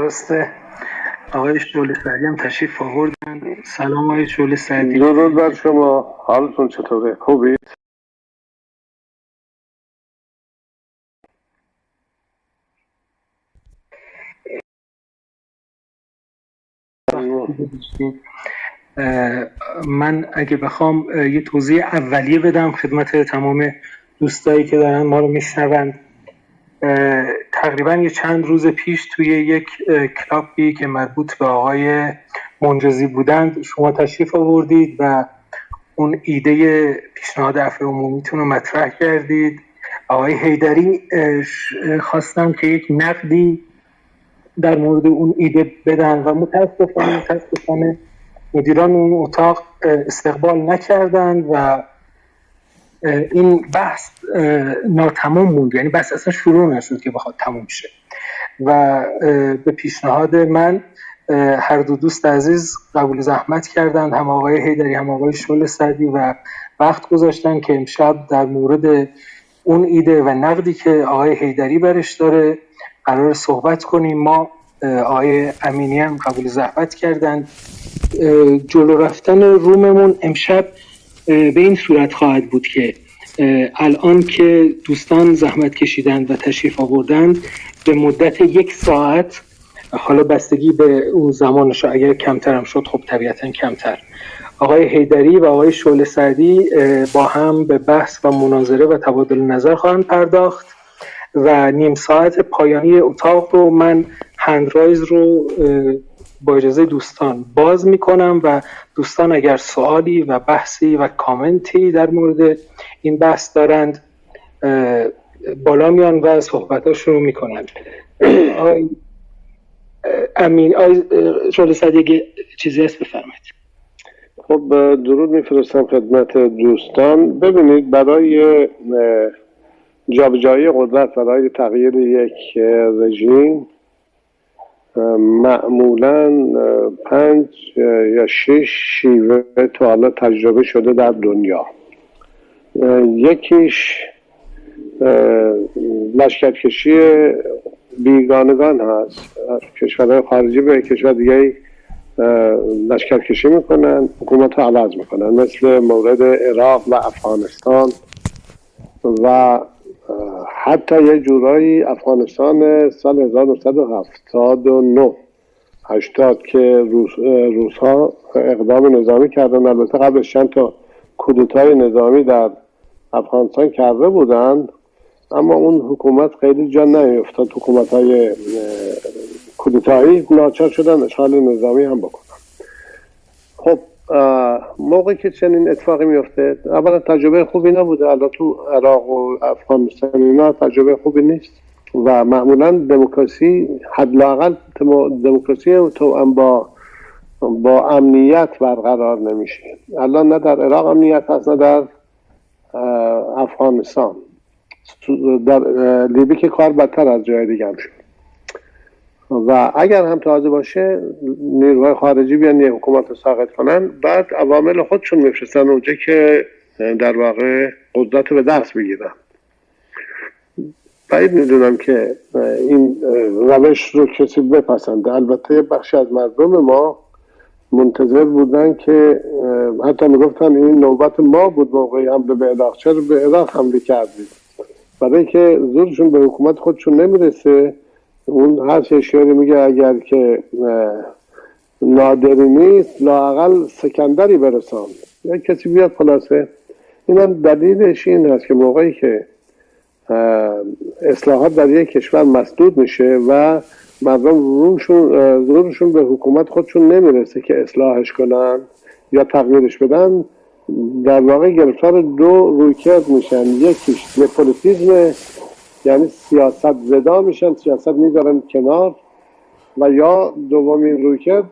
درسته. آقای شعله سعدی هم تشریف آوردن. سلام آقای شعله سعدی. درود بر شما، حالتون چطوره؟ خوبید؟ من اگه بخوام یه توضیح اولیه بدم خدمت تمام دوستایی که دارن ما رو میشنوند، تقریبا یه چند روز پیش توی یک کلابی که مربوط به آقای منجزی بودند شما تشریف آوردید و اون ایده پیشنهاد عفو عمومیتون رو مطرح کردید. آقای حیدری خواستم که یک نقدی در مورد اون ایده بدن و متاسفانه مدیران اون اتاق استقبال نکردند و این بحث ناتمام موند، یعنی بحث اصلا شروع نشد که بخواد تموم شه و به پیشنهاد من هر دو دوست عزیز قبول زحمت کردند، هم آقای حیدری هم آقای شعله سعدی، و وقت گذاشتن که امشب در مورد اون ایده و نقدی که آقای حیدری برش داره قرار صحبت کنیم. ما آقای امینی هم قبول زحمت کردند. جلو رفتن روممون امشب به این صورت خواهد بود که الان که دوستان زحمت کشیدند و تشریف آوردند به مدت 1 ساعت، حالا بستگی به اون زمانش، اگر کمتر هم شد خب طبیعتا کمتر، آقای حیدری و آقای شعله سعدی با هم به بحث و مناظره و تبادل نظر خواهند پرداخت و نیم ساعت پایانی اتاق رو من هندرایز رو با اجازه دوستان باز میکنم و دوستان اگر سوالی و بحثی و کامنتی در مورد این بحث دارند بالا میان و صحبتاشون رو میکنند. امین، شعله سعدی چیزی هست بفرمایید. خب درود میفرستم خدمت دوستان. ببینید، برای جابجایی قدرت، برای تغییر یک رژیم معمولاً 5 یا 6 شیوه تا حالا تجربه شده در دنیا. یکیش لشکرکشی بیگانگان هست، کشورهای خارجی به کشور دیگه لشکرکشی میکنن، حکومت رو عوض میکنن، مثل مورد عراق و افغانستان و حتی یه جورایی افغانستان سال 1979 80 که روس‌ها اقدام نظامی کردن. البته قبلش چند تا کودتای نظامی در افغانستان کرده بودن، اما اون حکومت خیلی جا نیفتاد. حکومت‌های کودتایی ناچار شدن اشغال نظامی هم بکنن. خب موقعی که چنین اتفاقی میفته، اولا تجربه خوبی نبوده. الان تو عراق و افغانستان اینا تجربه خوبی نیست و معمولا دموکراسی، حداقل دموکراسی توأم با امنیت برقرار نمیشه. الان نه در عراق امنیت هست نه در افغانستان. در لیبی که کار بدتر از جای دیگه هم شد و اگر هم تازه باشه نیروهای خارجی بیان یه حکومت رو ساقط کنن، بعد عوامل خودشون میفرستن اونجا که در واقع قدرت رو به دست بگیرن. بعید میدونم که این روش رو کسی بپسنده. البته بخشی از مردم ما منتظر بودن که حتی میگفتن این نوبت ما بود موقعی حمله به عراق، چرا به عراق حمله کردید؟ برای اینکه زورشون به حکومت خودشون نمیرسه. اون هر اشاره میگه اگر که نادری نیست لااقل سکندری برسان، یا کسی بیاد. خلاصه اینم دلیلش این هست که موقعی که اصلاحات در یک کشور مسدود میشه و مردم زورشون به حکومت خودشون نمیرسه که اصلاحش کنن یا تغییرش بدن، در واقع گرفتار 2 رویکرد میشن. یکیش دپولیتیسم، یعنی سیاست زدا میشن، سیاست میذارن کنار، و یا دومین رویکرد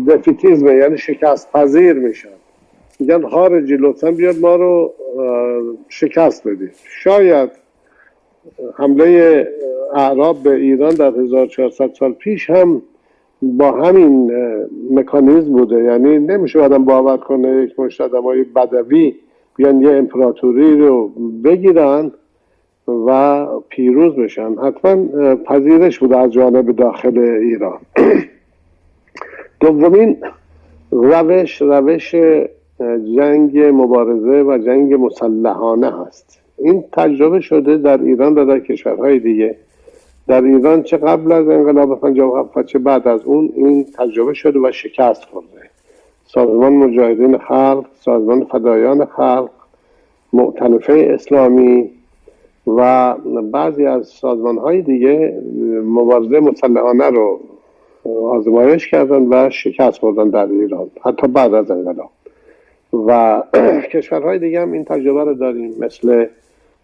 دفیتیسم، یعنی شکست پذیر میشن، میگن خارجی لطفا بیاد ما رو شکست بدید. شاید حمله اعراب به ایران در 1400 سال پیش هم با همین مکانیزم بوده. یعنی نمیشه آدم باور کنه یک مشت آدمای بدوی بیان یه امپراتوری رو بگیرن و پیروز بشن. حتما پذیرش بود از جانب داخل ایران. دومین روش جنگ مبارزه و جنگ مسلحانه هست. این تجربه شده در ایران و در کشورهای دیگه. در ایران چه قبل از انقلاب 57 و چه بعد از اون این تجربه شده و شکست خورده. سازمان مجاهدین خلق، سازمان فدایان خلق، مؤتلفه اسلامی و بعضی از سازمانهای دیگه مبارزه مسلحانه رو آزمایش کردن و شکست خوردن در ایران حتی بعد از انقلاب. و کشورهای دیگه هم این تجربه رو داریم، مثل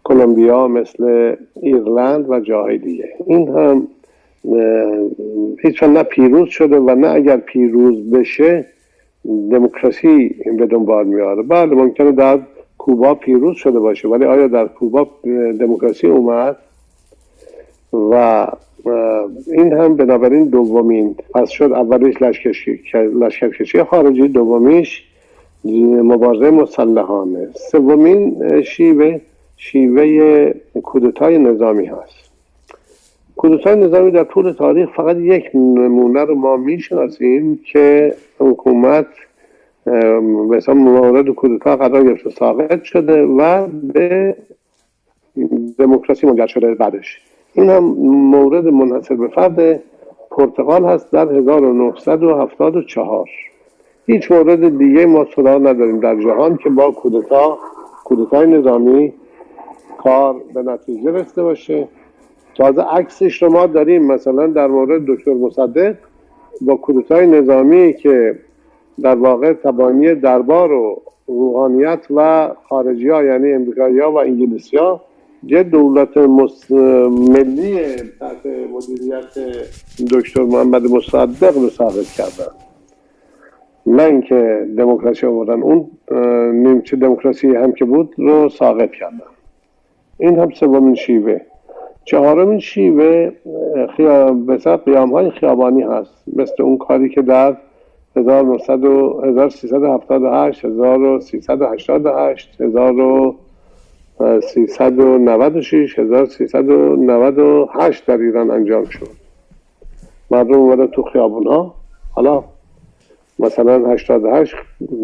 کلمبیا، مثل ایرلند و جاهای دیگه. این هم هیچ نه پیروز شده و نه اگر پیروز بشه دموکراسی به دنبال میاره. بله ممکنه در کوبا پیروز شده باشه، ولی آیا در کوبا دموکراسی اومد؟ و این هم بنابراین دومین پس شد. اولیش لشکرکشی خارجی، دومیش مبارزه مسلحانه، سومین شیوه کودتای نظامی هست. کودتای نظامی در طول تاریخ فقط یک نمونه رو ما میشناسیم که حکومت مثلا مورد کودتا قرار گرفته، ساقط شده و به دموکراسی منجر شده بعدش. این هم مورد منحصر به فرد پرتغال هست در 1974. هیچ مورد دیگه ما سراغ نداریم در جهان که با کودتای نظامی کار به نتیجه رسیده باشه. تازه عکسش رو ما داریم، مثلا در مورد دکتر مصدق با کودتای نظامی که در واقع تبانی دربار و روحانیت و خارجی ها یعنی امریکایی ها و انگلیسی ها یه دولت ملی تحت مدیریت دکتر محمد مصدق رو ساقط کردن، نه اینکه دموکراسی آوردن. اون نیمچه دموکراسی هم که بود رو ساقط کردن. این هم سومین شیوه. چهارمین شیوه بسیار قیام های خیابانی هست، مثل اون کاری که در 1378 1388 1396 1398 در ایران انجام شد. مردم اومدن تو خیابون ها. حالا مثلا 88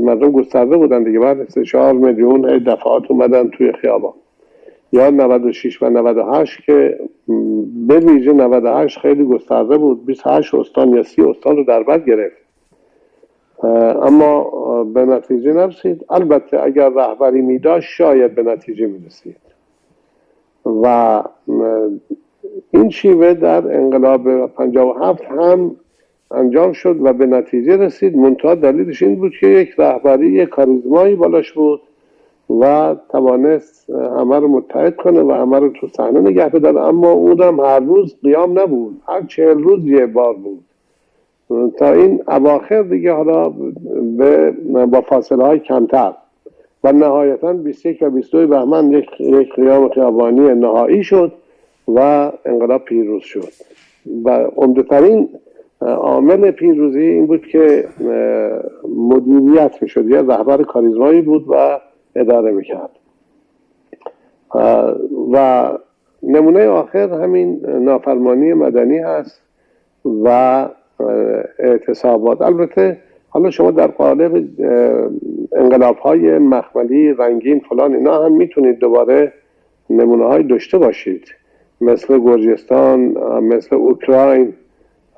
مردم گسترده بودن دیگه، بعد 4 میلیون دفعات اومدن توی خیابان. یا 96 و 98 که به ویژه 98 خیلی گسترده بود، 28 استان یا 30 استان رو در بر گرفت، اما به نتیجه نرسید. البته اگر رهبری میداشت شاید به نتیجه میرسید. و این شیوه در انقلاب 57 هم انجام شد و به نتیجه رسید. منتها دلیلش این بود که یک رهبری کاریزمایی بالاش بود و توانست همه رو متحد کنه و همه رو تو صحنه نگه بداره، اما اون هم هر روز قیام نبود، هر 40 روز یه بار بود تا این اواخر دیگه، حالا با فاصله های کمتر و نهایتا 21 و 22 بهمن یک قیام خیابانی نهایی شد و انقلاب پیروز شد. و عمده‌ترین عامل پیروزی این بود که مدیریت میشد، یه رهبر کاریزمایی بود و اداره میکرد. و نمونه آخر همین نافرمانی مدنی هست و اعتصابات. البته حالا شما در قالب انقلاب‌های مخملی رنگین فلان اینا هم میتونید دوباره نمونه‌های داشته باشید، مثل گرجستان، مثل اوکراین،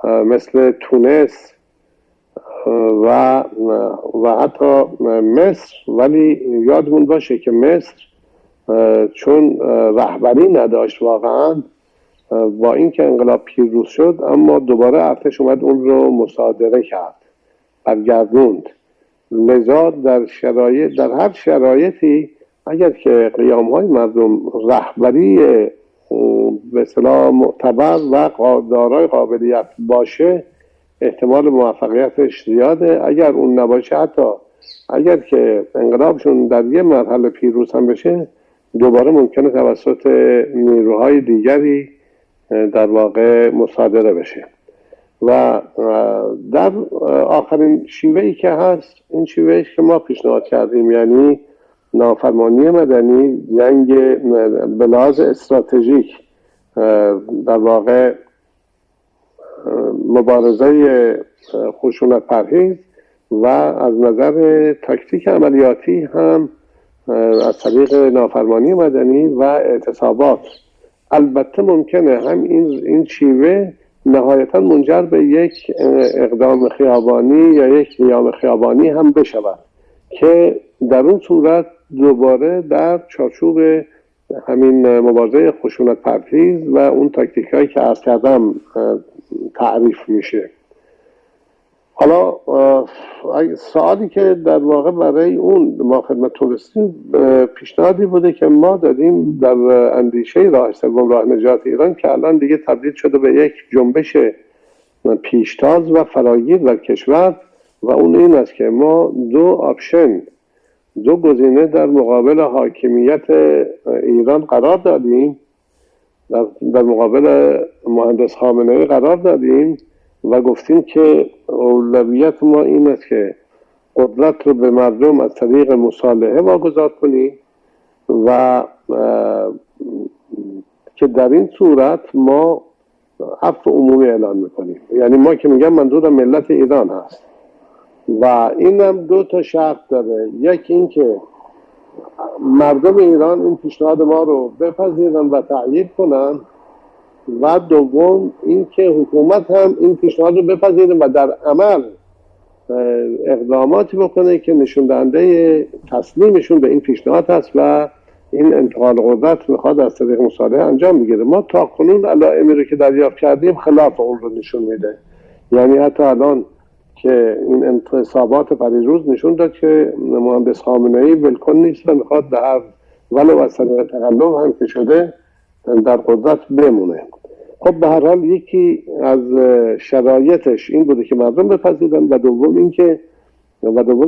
مثل تونس و حتی مصر. ولی یادمون باشه که مصر چون رهبری نداشت واقعا، با اینکه انقلاب پیروز شد اما دوباره ارتش اومد اون رو مصادره کرد، برگردوند. لذا در هر شرایطی اگر که قیام‌های مردم رهبری به اصطلاح معتبر و دارای قابلیت باشه، احتمال موفقیتش زیاده. اگر اون نباشه، حتی اگر که انقلابشون در یه مرحله پیروز هم بشه، دوباره ممکنه توسط نیروهای دیگری در واقع مصادره بشه. و در آخرین شیوهی که هست، این شیوهی که ما پیشنهاد کردیم، یعنی نافرمانی مدنی، جنگ به لحاظ استراتژیک در واقع مبارزه خشونت پرهیز و از نظر تاکتیک عملیاتی هم از طریق نافرمانی مدنی و اعتصابات. البته ممکنه هم این شیوه نهایتا منجر به یک اقدام خیابانی یا یک قیام خیابانی هم بشود که در اون صورت دوباره در چارچوب همین مبارزه خشونت پرهیز و اون تاکتیک هایی که عرض کردم تعریف میشه. حالا سوالی که در واقع برای اون ما خدمتتون رسیدیم پیشنهادی بوده که ما دادیم در اندیشه راه سوم راه نجات ایران که الان دیگه تبدیل شده به یک جنبش پیشتاز و فراگیر در کشور و اون این است که ما دو گزینه در مقابل حاکمیت ایران قرار دادیم، در مقابل مهندس خامنه‌ای قرار دادیم و گفتیم که اولویت ما این است که قدرت رو به مردم از طریق مصالحه واگذار کنیم و که در این صورت ما عفو عمومی اعلان میکنیم. یعنی ما که میگم منظورم ملت ایران هست و این هم دو تا شرط داره. یکی این که مردم ایران این پیشنهاد ما رو بپذیرن و تأیید کنن و دوم این که حکومت هم این پیشنهاد رو بپذیره و در عمل اقداماتی بکنه که نشون دهنده تسلیمشون به این پیشنهاد هست و این انتقال قدرت میخواد از طریق مصالحه انجام بگیره. ما تا کنون علائمی رو که دریافت کردیم خلاف اون رو نشون میده. یعنی حتی الان که این انتصابات پریروز نشون داد که مهندس خامنه‌ای ولکن نیست و میخواد به هر ولو از طریق تقلب هم که شده در قدرت بمونه. خب به هر حال یکی از شرایطش این بوده که مردم بپذیرن و دوم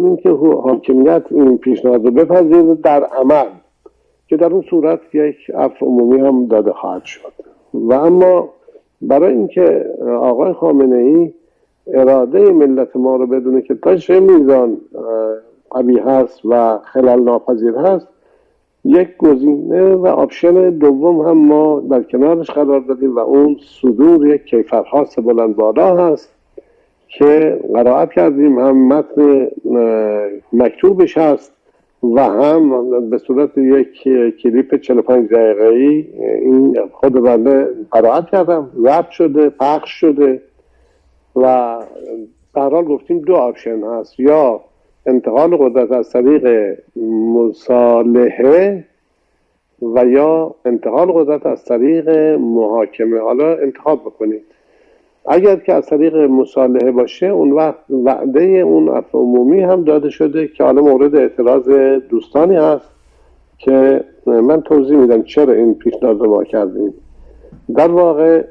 اینکه حاکمیت این پیشنهاد رو بپذیره در عمل که در اون صورت یک عفو عمومی هم داده خواهد شد. و اما برای اینکه آقای خامنه‌ای اراده ملت ما رو بدونه که تا چه میزان قوی هست و خلل ناپذیر هست، یک گزینه و آپشن دوم هم ما در کنارش قرار دادیم و اون صدور یک کیفرخواست بلند بالا هست که قرائت کردیم. هم متن مکتوبش هست و هم به صورت یک کلیپ 45 دقیقه‌ای این خود بنده قرائت کردم، ضبط شده، پخش شده و به هر حال گفتیم دو آپشن هست: یا انتقال قدرت از طریق مصالحه و یا انتقال قدرت از طریق محاکمه. حالا انتخاب بکنید. اگر که از طریق مصالحه باشه اون وقت وعده اون عفو عمومی هم داده شده که حالا مورد اعتراض دوستانی هست که من توضیح میدم چرا این پیشنهاد رو ما کردیم. در واقع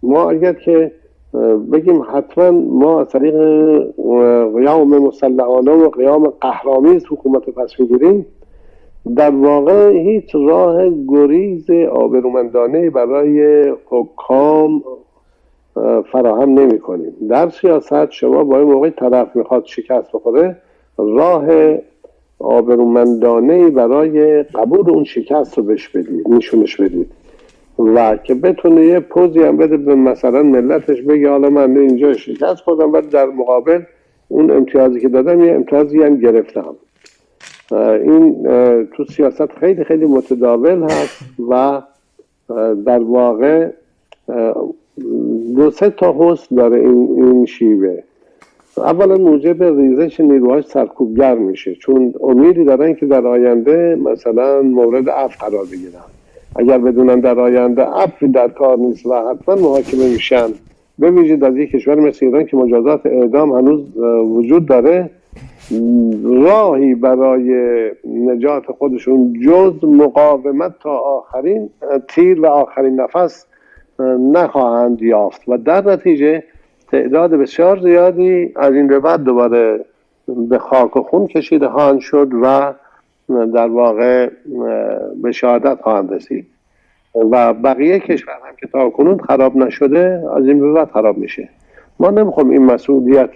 ما اگر که بگیم حتما ما از طریق قیام مسلحانه و قیام قهرآمیز حکومت رو پس میگیریم، در واقع هیچ راه گریز آبرومندانه برای حکام فراهم نمی کنیم. در سیاست شما با این موقع طرف میخواد شکست بخوره، راه آبرومندانه برای قبول اون شکست رو بهش بدید، نشونش بدید و که بتونه یه پوزی هم بده به مثلا ملتش، بگه حالا من اینجا شکست خوردم ولی در مقابل اون امتیازی که دادم یه امتیازی هم گرفتم. این تو سیاست خیلی خیلی متداول هست و در واقع دو سه تا حسن داره این شیوه. اولا موجب ریزش نیروهای سرکوبگر میشه، چون امیدی دارن که در آینده مثلا مورد عفو قرار بگیرن. اگر بدونن در آینده عفوی در کار نیست و حتما محاکمه میشن، به ویژه در یک کشور مثل ایران که مجازات اعدام هنوز وجود داره، راهی برای نجات خودشون جز مقاومت تا آخرین تیر و آخرین نفس نخواهند یافت و در نتیجه تعداد بسیار زیادی از این به بعد دوباره به خاک و خون کشیده خواهند شد و در واقع به شهادت خواهند رسید و بقیه کشور هم که تا کنون خراب نشده از این به بعد خراب میشه. ما نمیخوام این مسئولیت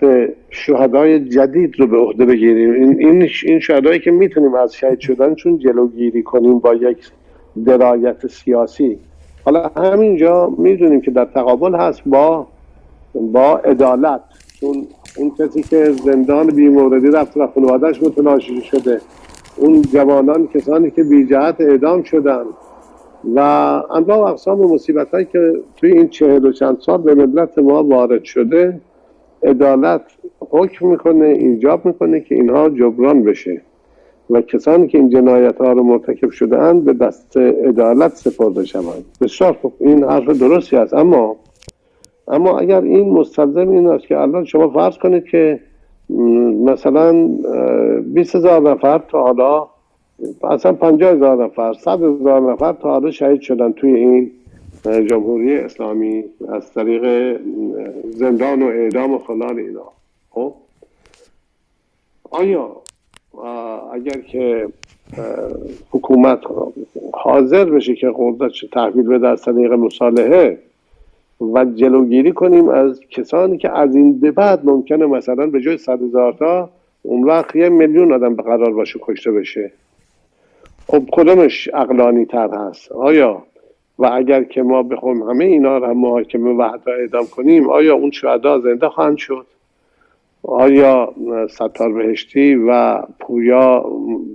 شهدای جدید رو به عهده بگیریم. این شهدایی که میتونیم از شهید شدنشون جلوگیری کنیم با یک درایت سیاسی. حالا همینجا میدونیم که در تقابل هست با عدالت، چون اون کسی که زندان بی‌موردی رفت و خانواده‌اش متلاشی شده، اون جوانان کسانی که بی جهت اعدام شدن و انواع و اقسام مصیبت‌هایی که توی این 40 و چند سال به ملت ما وارد شده، عدالت حکم میکنه، ایجاب میکنه که اینها جبران بشه و کسانی که این جنایت‌ها رو مرتکب شده‌اند به دست عدالت سپرده شوند. بسیار خوب، این حرف درستی است، اما اگر این مستلزم این است که الان شما فرض کنید که مثلا 20,000 نفر تا حالا، اصلا 50,000 نفر، 100,000 نفر تا حالا شهید شدن توی این جمهوری اسلامی از طریق زندان و اعدام و فلان اینا. خب آیا اگر که حکومت حاضر بشه که قدرت تحویل بده از طریق مصالحه و جلوگیری کنیم از کسانی که از این به بعد ممکنه مثلا به جای 100,000 تا اون وقت 1,000,000 آدم به قرار باشه کشته بشه، خب کدومش عقلانی تر هست؟ آیا و اگر که ما بخوایم همه اینا رو هم محاکمه و حتی اعدام کنیم، آیا اون شهدا زنده خواهند شد؟ آیا ستار بهشتی و پویا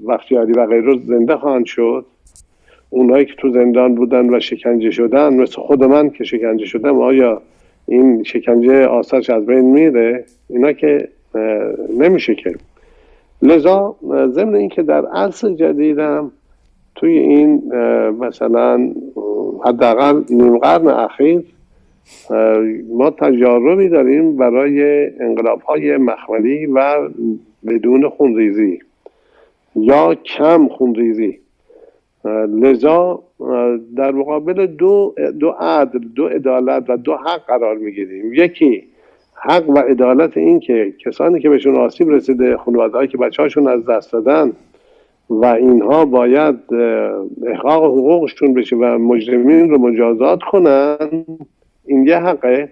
بختیاری و غیره زنده خواهند شد؟ اونایی که تو زندان بودن و شکنجه شدن، مثل خود من که شکنجه شدم، آیا این شکنجه آثارش از بین میره؟ اینا که نمیشه که. لذا ضمن این که در عصر جدیدم توی این مثلا حداقل نیم قرن اخیر ما تجاربی داریم برای انقلاب‌های مخملی و بدون خونریزی یا کم خونریزی. لذا در مقابل دو عدل، دو عدالت و دو حق قرار میگیریم. یکی حق و عدالت، این که کسانی که بهشون آسیب رسیده، خانواده‌هایی که بچه‌هاشون از دست دادن و اینها باید احقاق حقوقشون بشه و مجرمین رو مجازات کنن، این یه حقه.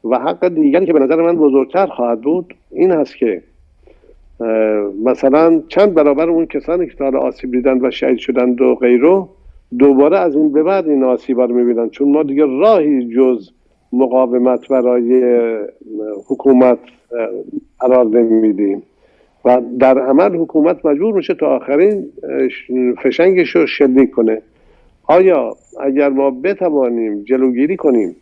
و حق دیگری که به نظر من بزرگتر خواهد بود این هست که مثلا چند برابر اون کسانی که تا حالا آسیب دیدن و شهید شدند و غیره، دوباره از این به بعد این آسیب‌ها رو می‌بینن، چون ما دیگه راهی جز مقاومت برای حکومت قرار نمیدیم و در عمل حکومت مجبور میشه تا آخرین فشنگش رو شلیک کنه. آیا اگر ما بتوانیم جلوگیری کنیم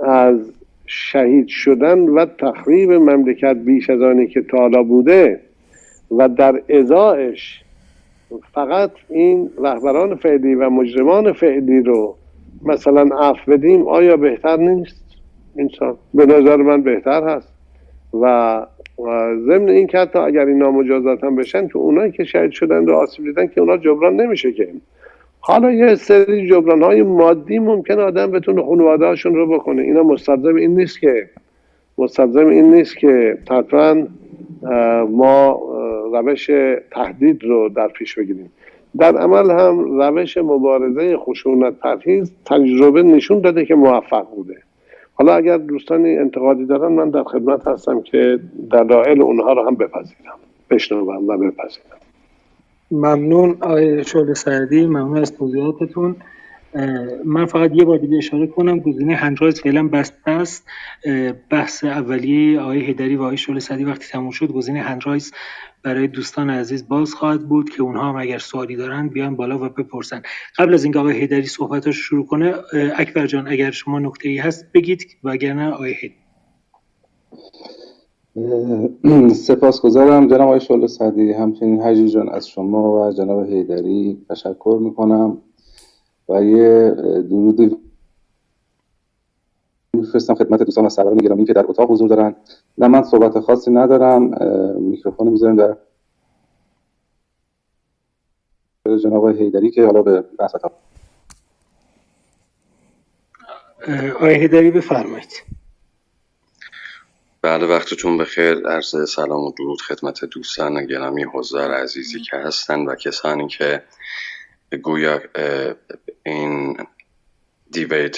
از شهید شدن و تخریب مملکت بیش از آنی که تا حالا بوده و در ازایش فقط این رهبران فعلی و مجرمان فعلی رو مثلا عفو بدیم، آیا بهتر نیست؟ انسان به نظر من بهتر هست. و ضمن این که حتی اگر اینا مجازات هم بشن، که اونایی که شهید شدن و آسیب دیدن که اونا جبران نمیشه که. حالا یه سری جبران های مادی ممکن آدم بتونه خانواده هاشون رو بکنه، اینا مستلزم این نیست که حتما ما روش تهدید رو در پیش بگیریم. در عمل هم روش مبارزه خشونت پرهیز تجربه نشون داده که موفق بوده. حالا اگر دوستانی انتقادی دارن، من در خدمت هستم که دلایل اونها رو هم بشنوم و بپذیرم. ممنون آقای شعله سعدی، ممنون از توضیحاتتون. من فقط یه بار دیگه اشاره کنم گزینه هندرایز فعلا بسته است. بحث اولیه آقای حیدری و آقای شعله سعدی وقتی تموم شد، گزینه هندرایز برای دوستان عزیز باز خواهد بود که اونها هم اگر سوالی دارن بیان بالا و بپرسن. قبل از اینکه آقای حیدری صحبتش شروع کنه، اکبر جان اگر شما نکته‌ای هست بگید، وگرنه آقای حیدری. سپاسگزارم جناب آقای شعله سعدی، همچنین حجی جان از شما و جناب حیدری تشکر میکنم و یه درود میفرستم خدمت دوستان و سروران گرامی که در اتاق حضور دارن. نه من صحبت خاصی ندارم، میکروفون میذارم در جناب آقای حیدری که حالا به بحث اتاق. آقای حیدری بفرمایید. بله، وقتتون بخیر. عرض سلام و درود خدمت دوستان گرامی حضار عزیزی که هستن و کسانی که گویا این دیبیت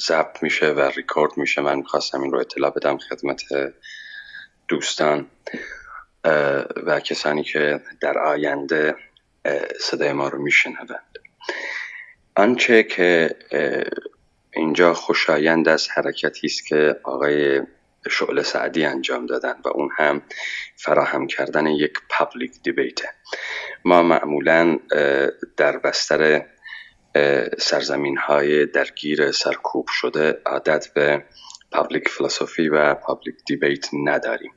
ضبط میشه و ریکورد میشه. من میخواستم این رو اطلاع بدم خدمت دوستان و کسانی که در آینده صدای ما رو میشنوند. آنچه که اینجا خوشایند از حرکتی است که آقای شعله سعدی انجام دادن و اون هم فراهم کردن یک پابلیک دیبیت. ما معمولا در بستر سرزمین های درگیر سرکوب شده عادت به پابلیک فلسفی و پابلیک دیبیت نداریم.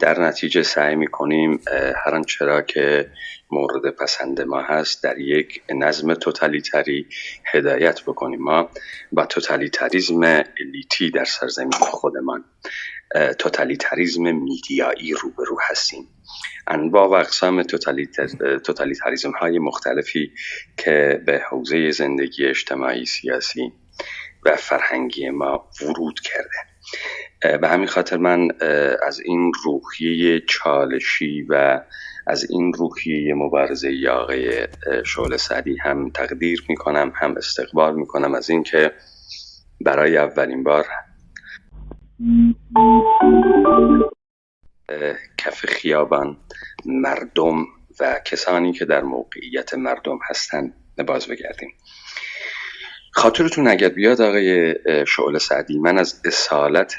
در نتیجه سعی میکنیم هر آنچه را که مورد پسند ما هست در یک نظم توتالیتری هدایت بکنیم. ما با توتالیتاریزم الیتی در سرزمین خودمان، توتالیتاریزم میدیایی روبرو هستیم. انواع و اقسام توتالیتاریزم های مختلفی که به حوزه زندگی اجتماعی، سیاسی و فرهنگی ما ورود کرده. به همین خاطر من از این روحیه چالشی و از این روحیه مبارزه آقای شعله سعدی هم تقدیر میکنم، هم استقبال میکنم از این که برای اولین بار کف خیابان مردم و کسانی که در موقعیت مردم هستند باز بگردیم. خاطرتون اگر بیاد آقای شعله سعدی، من از اصالت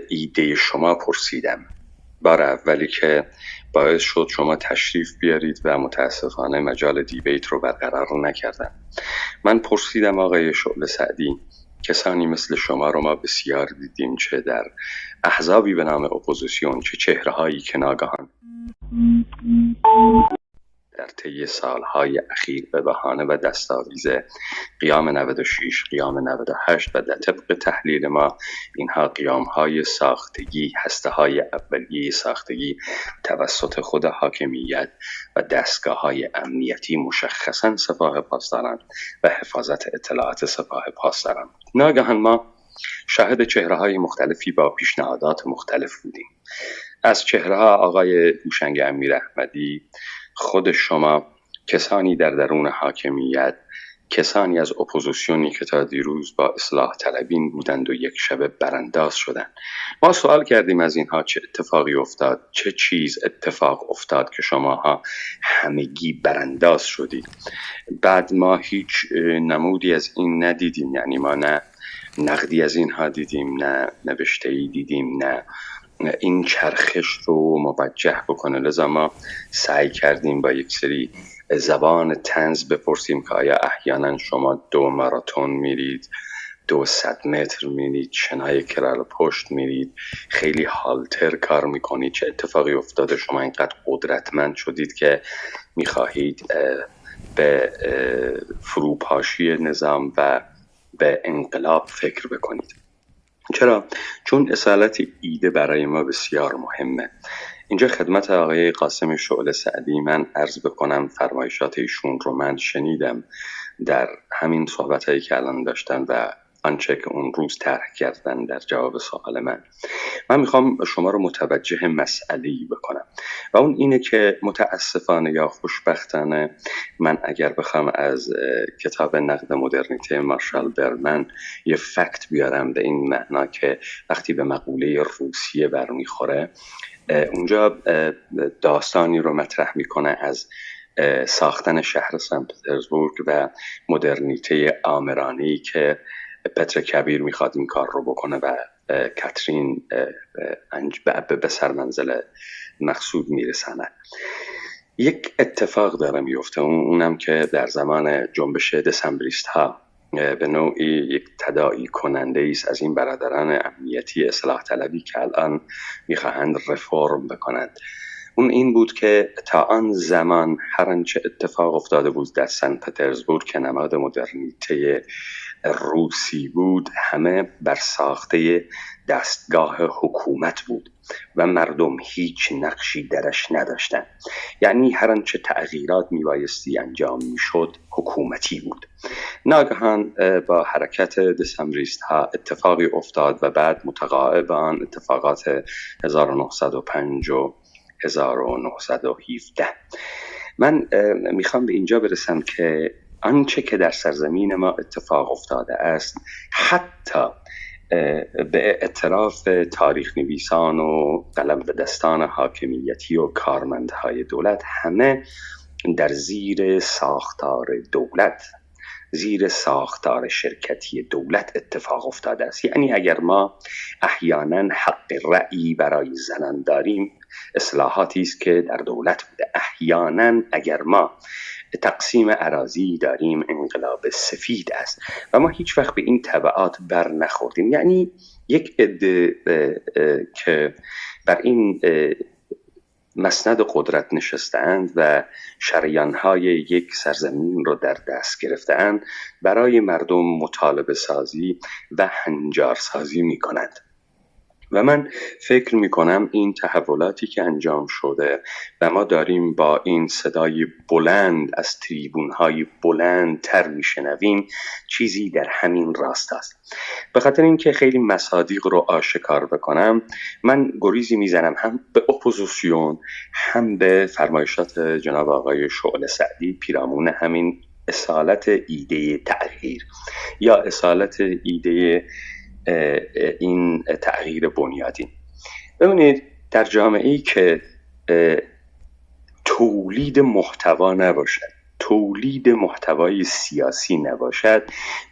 ایده شما پرسیدم. بار اولی که باعث شد شما تشریف بیارید و متاسفانه مجال دیبیت رو برقرار نکردم. من پرسیدم آقای شعله سعدی، کسانی مثل شما رو ما بسیار دیدیم، چه در احزابی به نام اپوزیسیون، چه چهره‌هایی که ناگهان در طی سالهای اخیر به بهانه و دستاویز قیام 96، قیام 98 و در طبق تحلیل ما اینها قیامهای ساختگی، هسته‌های اولیه ساختگی توسط خود حاکمیت و دستگاه‌های امنیتی مشخصاً سپاه پاسداران و حفاظت اطلاعات سپاه پاسداران. ناگهان ما شاهد چهره‌های مختلفی با پیشنهادات مختلف بودیم. از چهره‌ها آقای هوشنگ امیراحمدی، خود شما، کسانی در درون حاکمیت، کسانی از اپوزیسیونی که تا دیروز با اصلاح طلبین بودند و یک شب برانداز شدند. ما سوال کردیم از اینها چه اتفاقی افتاد، چه چیز اتفاق افتاد که شماها همگی برانداز شدید. بعد ما هیچ نمودی از این ندیدیم، یعنی ما نه نقدی از اینها دیدیم، نه نوشته‌ای دیدیم، نه این چرخش رو موجه بکنه. لذا ما سعی کردیم با یک سری زبان طنز بپرسیم که آیا احیانا شما 2 ماراتون میرید، 200 متر میرید، شنای کرال پشت میرید، خیلی هالتر کار میکنید، چه اتفاقی افتاده شما اینقدر قدرتمند شدید که میخواهید به فروپاشی نظام و به انقلاب فکر بکنید. چرا؟ چون اصالت ایده برای ما بسیار مهمه. اینجا خدمت آقای قاسم شعله سعدی من عرض بکنم فرمایشات ایشون رو من شنیدم در همین صحبتایی که الان داشتن و آنچه که اون روز طرح کردن در جواب سوال من میخوام شما رو متوجه مسئله‌ای بکنم و اون اینه که متاسفانه یا خوشبختانه من اگر بخوام از کتاب نقد مدرنیته مارشال برمن یه فکت بیارم به این معنا که وقتی به مقوله روسیه برمیخوره، اونجا داستانی رو مطرح میکنه از ساختن شهر سن پترزبورگ و مدرنیته آمرانه‌ای که پتر کبیر میخواد این کار رو بکنه و کاترین به سرمنزل مقصود میرساند. یک اتفاق داره میفته، اونم که در زمان جنبش دسامبریست ها به نوعی یک تداعی کننده است از این برادران امنیتی اصلاح طلبی که الان میخواهند رفرم بکنند. اون این بود که تا آن زمان هر آنچه اتفاق افتاده بود در سن پترزبورگ که نماد مدرنیته روسی بود، همه بر ساخته دستگاه حکومت بود و مردم هیچ نقشی درش نداشتند. یعنی هر آنچه تغییرات میبایستی انجام میشد حکومتی بود. ناگهان با حرکت دسامبریست ها اتفاقی افتاد و بعد متقاعد آن اتفاقات 1905 و 1917. من میخوام به اینجا برسم که آنچه که در سرزمین ما اتفاق افتاده است، حتی به اعتراف تاریخ نویسان و قلم به دستان حاکمیتی و کارمندهای دولت، همه در زیر ساختار دولت، زیر ساختار شرکتی دولت اتفاق افتاده است. یعنی اگر ما احیانا حق رأی برای زنان داریم، اصلاحاتی است که در دولت بوده. احیانا اگر ما تقسیم اراضی داریم، انقلاب سفید است و ما هیچ وقت به این تبعات بر نخوردیم. یعنی یک عده که بر این مسند قدرت نشستند و شریانهای یک سرزمین رو در دست گرفتند، برای مردم مطالبه سازی و هنجار سازی می کنند. و من فکر می کنم این تحولاتی که انجام شده و ما داریم با این صدای بلند از تریبون‌های بلند تر می شنویم، چیزی در همین راست است. به خاطر اینکه خیلی مصادیق رو آشکار بکنم، من گریزی میزنم هم به اپوزیسیون، هم به فرمایشات جناب آقای شعله سعدی پیرامون همین اصالت ایده تغییر یا اصالت ایده این تغییر بنیادی. ببینید، در جامعه‌ای که تولید محتوا نباشد، تولید محتوای سیاسی نباشد،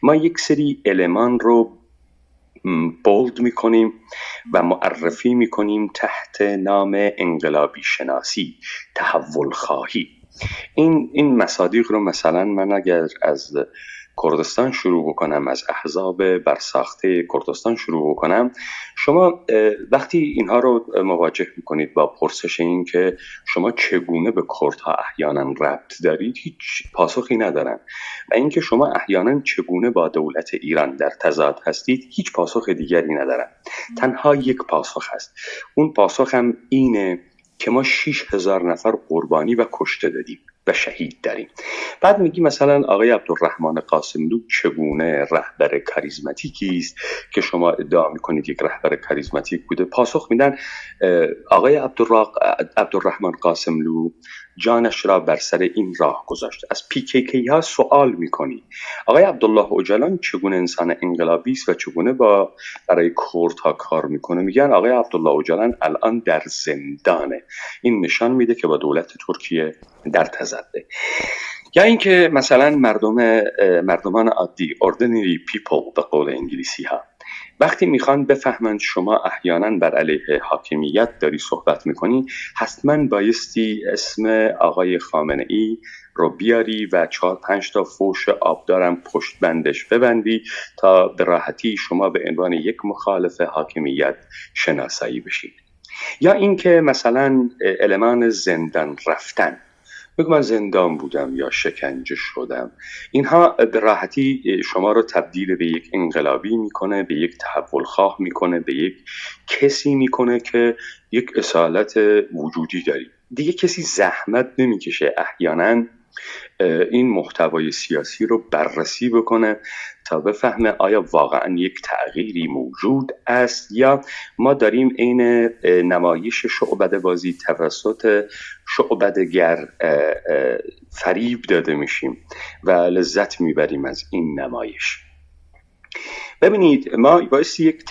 ما یک سری المان رو بولد میکنیم و معرفی میکنیم تحت نام انقلابی شناسی، تحول خواهی. این مصادیق رو مثلا من اگر از کردستان شروع بکنم، از احزاب برساخته کردستان شروع بکنم، شما وقتی اینها رو مواجه میکنید با پرسش این که شما چگونه به کردها احیانا ربط دارید، هیچ پاسخی ندارن. و اینکه شما احیانا چگونه با دولت ایران در تضاد هستید، هیچ پاسخ دیگری ندارن. تنها یک پاسخ هست. اون پاسخ هم اینه که ما 6,000 نفر قربانی و کشته دادیم و شهید داریم. بعد میگی مثلا آقای عبدالرحمن قاسملو چگونه رهبر کاریزماتیکی است که شما ادعا میکنید یک رهبر کاریزماتیک بوده. پاسخ میدن آقای عبدالرحمن قاسملو جانش را بر سر این راه گذاشت. از PKK ها سوال میکنی آقای عبدالله اوجلان چگونه انسان انقلابی است و چگونه برای کردها کار میکنه، میگن آقای عبدالله اوجلان الان در زندانه. این نشان میده که با دولت ترکیه در تضاده. یا اینکه مثلا مردمان عادی، ordinary people به قول انگلیسی ها، وقتی میخوان بفهمند شما احیانا بر علیه حاکمیت داری صحبت میکنی، حتما بایستی اسم آقای خامنه ای رو بیاری و 4-5 تا فوش آبدارم پشت بندش ببندی تا به راحتی شما به عنوان یک مخالف حاکمیت شناسایی بشید. یا اینکه مثلا المان زندان رفتن، بگو من زندان بودم یا شکنجه شدم، اینها به راحتی شما رو تبدیل به یک انقلابی میکنه، به یک تحول خواه میکنه، به یک کسی میکنه که یک اصالت وجودی داری. دیگه کسی زحمت نمیکشه احیانا این محتوای سیاسی رو بررسی بکنه تا بفهمه آیا واقعا یک تغییری موجود است یا ما داریم این نمایش شعبده بازی توسط شعبده‌گر فریب داده میشیم و لذت میبریم از این نمایش. ببینید، ما بایستی یک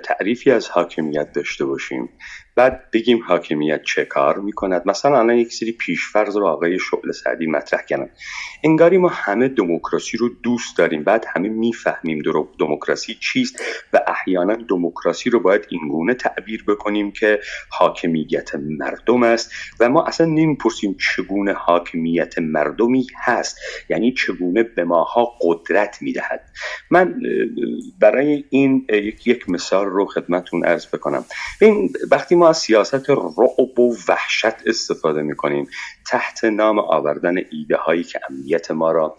تعریفی از حاکمیت داشته باشیم، بعد بگیم حاکمیت چه کار میکند. مثلا الان یک سری پیشفرض رو آقای شعله سعدی مطرح کردن، انگاری ما همه دموکراسی رو دوست داریم، بعد همه میفهمیم دموکراسی چیست و احیانا دموکراسی رو باید اینگونه تعبیر بکنیم که حاکمیت مردم است و ما اصلا نمیپرسیم چگونه حاکمیت مردمی هست، یعنی چگونه به ماها قدرت میدهد. من برای این یک مثال رو خدمتون عرض بکنم. وقتی ما از سیاست رعب و وحشت استفاده میکنیم تحت نام آوردن ایده هایی که امنیت ما را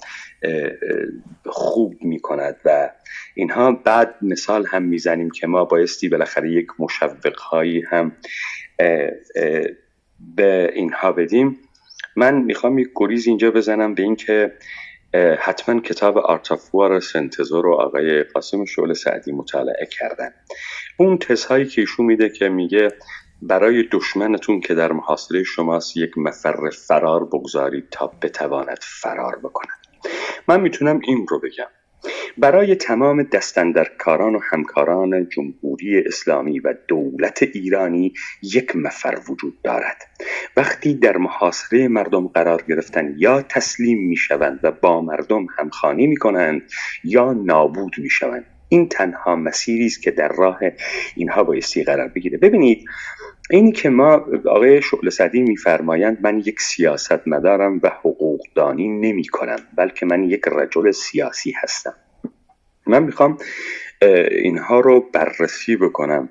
خوب میکند و اینها، بعد مثال هم میزنیم که ما بایستی بالاخره یک مشوق هایی هم به اینها بدیم. من میخوام یک گریز اینجا بزنم به این که حتما کتاب آرتافوار سنتزو رو آقای قاسم شعله سعدی مطالعه کردن. اون تزهایی که ایشون میده که میگه برای دشمنتون که در محاصره شماست یک مفر فرار بگذارید تا بتواند فرار بکند. من میتونم این رو بگم: برای تمام دستاندرکاران و همکاران جمهوری اسلامی و دولت ایرانی یک مفر وجود دارد. وقتی در محاصره مردم قرار گرفتن، یا تسلیم میشوند و با مردم همخوانی میکنند یا نابود میشوند. این تنها مسیری است که در راه اینها بایستی قرار بگیره. ببینید، اینی که ما آقای شعله سعدی میفرمایند من یک سیاستمدارم و حقوقدانی نمی کنم، بلکه من یک رجل سیاسی هستم. من میخوام اینها رو بررسی بکنم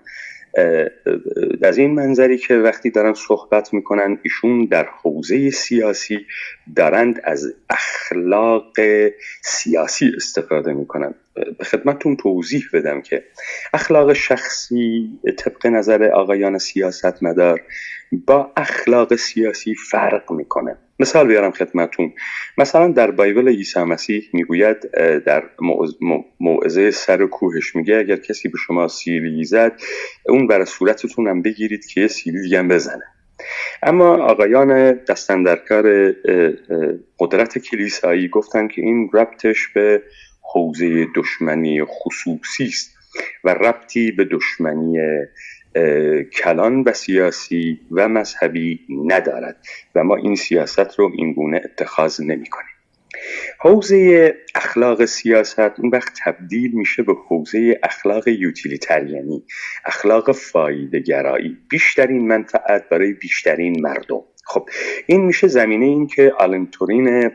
از این منظری که وقتی دارن صحبت میکنن ایشون در حوزه سیاسی دارند از اخلاق سیاسی استفاده میکنن. به خدمتون توضیح بدم که اخلاق شخصی طبق نظر آقایان سیاستمدار با اخلاق سیاسی فرق میکنه. مثال بیارم خدمتون. مثلا در بایبل عیسی مسیح میگوید، در موعظه سر کوهش میگه اگر کسی به شما سیلی زد اون بر صورتتون هم بگیرید که یه سیلی دیگه هم بزنه. اما آقایان دستاندرکار قدرت کلیسایی گفتن که این ربطش به حوزه دشمنی خصوصی است و ربطی به دشمنی کلان و سیاسی و مذهبی ندارد و ما این سیاست رو این گونه اتخاذ نمی کنیم. حوزه اخلاق سیاست اون وقت تبدیل میشه به حوزه اخلاق یوتیلیتریانی، اخلاق فایده گرایی، بیشترین منفعت برای بیشترین مردم. خب این میشه زمینه این که آلن تورین،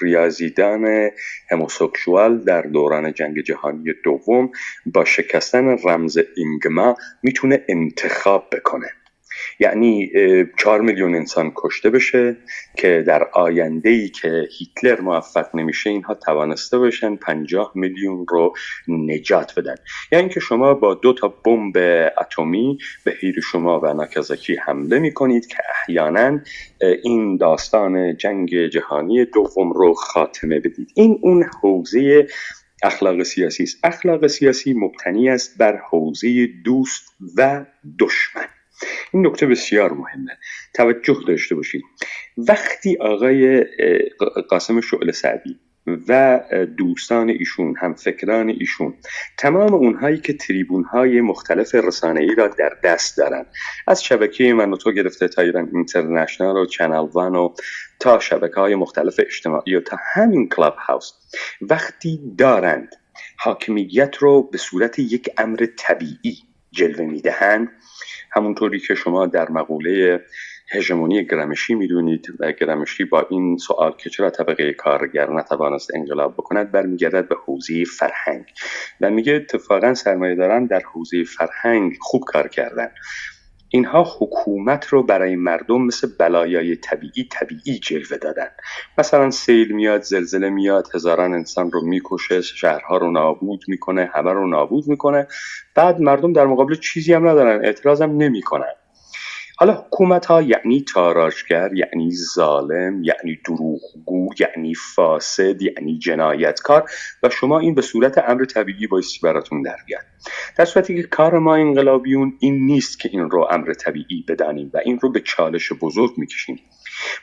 ریاضیدان هموسکسوال در دوران جنگ جهانی دوم، با شکستن رمز اینگما میتونه انتخاب بکنه. یعنی 4 میلیون انسان کشته بشه که در آینده‌ای که هیتلر موفق نمیشه اینها توانسته باشن 50 میلیون رو نجات بدن. یعنی که شما با 2 تا بمب اتمی به هیروشیما و ناگازاکی حمله میکنید که احیانا این داستان جنگ جهانی دوم رو خاتمه بدید. این اون حوزه اخلاق سیاسی است. اخلاق سیاسی مبتنی است بر حوزه دوست و دشمن. این نکته بسیار مهمه، توجه داشته باشید. وقتی آقای قاسم شعله سعدی و دوستان ایشون، همفکران ایشون، تمام اونهایی که تریبونهای مختلف رسانه‌ای را در دست دارن، از شبکه من و تو گرفته تا ایران اینترنشنال و چنل وان و تا شبکه‌های مختلف اجتماعی و تا همین کلاب هاوس، وقتی دارند حاکمیت رو به صورت یک امر طبیعی جلوه میدهند، همونطوری که شما در مقوله هژمونی گرامشی میدونید و گرامشی با این سوال که چرا طبقه کارگر نتوانست انقلاب بکند برمیگردد به حوزه فرهنگ و میگه اتفاقا سرمایه‌داران در حوزه فرهنگ خوب کار کردن. اینها حکومت رو برای مردم مثل بلایای طبیعی جلوه دادن. مثلا سیل میاد، زلزله میاد، هزاران انسان رو میکشه، شهرها رو نابود میکنه، همه رو نابود میکنه، بعد مردم در مقابل چیزی هم ندارن، اعتراض هم نمیکنن. حالا حکومت ها یعنی تاراجگر، یعنی ظالم، یعنی دروغگو، یعنی فاسد، یعنی جنایتکار و شما این به صورت امر طبیعی بایستی براتون در بیاد. در صورتی که کار ما انقلابیون این نیست که این رو امر طبیعی بدانیم و این رو به چالش بزرگ میکشیم.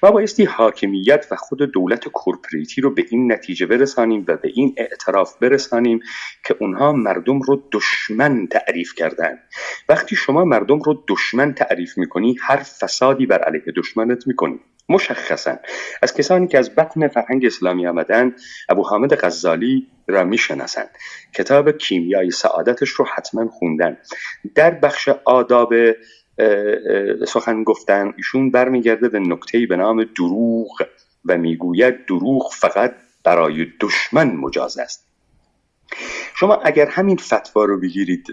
ما بایستی حاکمیت و خود دولت کورپوریتی رو به این نتیجه برسانیم و به این اعتراف برسانیم که اونها مردم رو دشمن تعریف کردن. وقتی شما مردم رو دشمن تعریف میکنی، هر فسادی بر علیه دشمنت میکنی. مشخصا از کسانی که از بطن فرهنگ اسلامی آمدن، ابو حامد غزالی را میشناسند. کتاب کیمیای سعادتش رو حتما خوندن. در بخش آداب سخن گفتن ایشون برمیگرده به نکته‌ای به نام دروغ و میگوید دروغ فقط برای دشمن مجاز است. شما اگر همین فتوا رو بگیرید،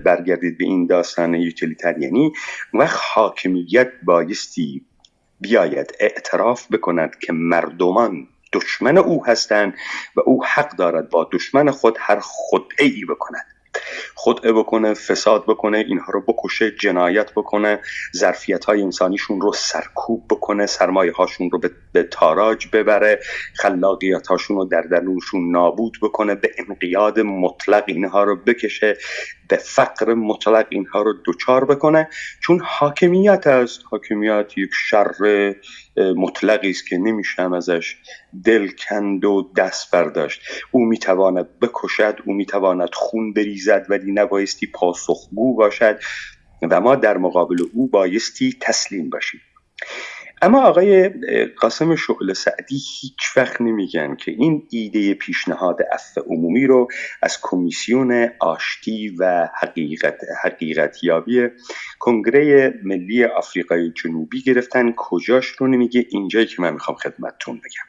برگردید به این داستان یوتیلیتریانی، وقت حاکمیت بایستی بیاید اعتراف بکند که مردمان دشمن او هستند و او حق دارد با دشمن خود هر خدعه‌ای بکند، خدعه بکنه، فساد بکنه، اینها رو بکشه، جنایت بکنه، ظرفیت‌های انسانیشون رو سرکوب بکنه، سرمایه‌هاشون رو به تاراج ببره، خلاقیت‌هاشون رو در درونشون نابود بکنه، به انقیاد مطلق اینها رو بکشه، به فقر مطلق اینها رو دوچار بکنه، چون حاکمیت است. حاکمیت یک شر مطلقی است که نمیشه ازش دل کند و دست برداشت. او میتواند بکشد، او میتواند خون بریزد، ولی نبایستی پاسخگو باشد و ما در مقابل او بایستی تسلیم باشیم. اما آقای قاسم شعله سعدی هیچ وقت نمیگن که این ایده پیشنهاد عفو عمومی رو از کمیسیون آشتی و حقیقتیابی کنگره ملی آفریقای جنوبی گرفتن. کجاش رو نمیگه؟ اینجایی که من میخوام خدمتتون بگم.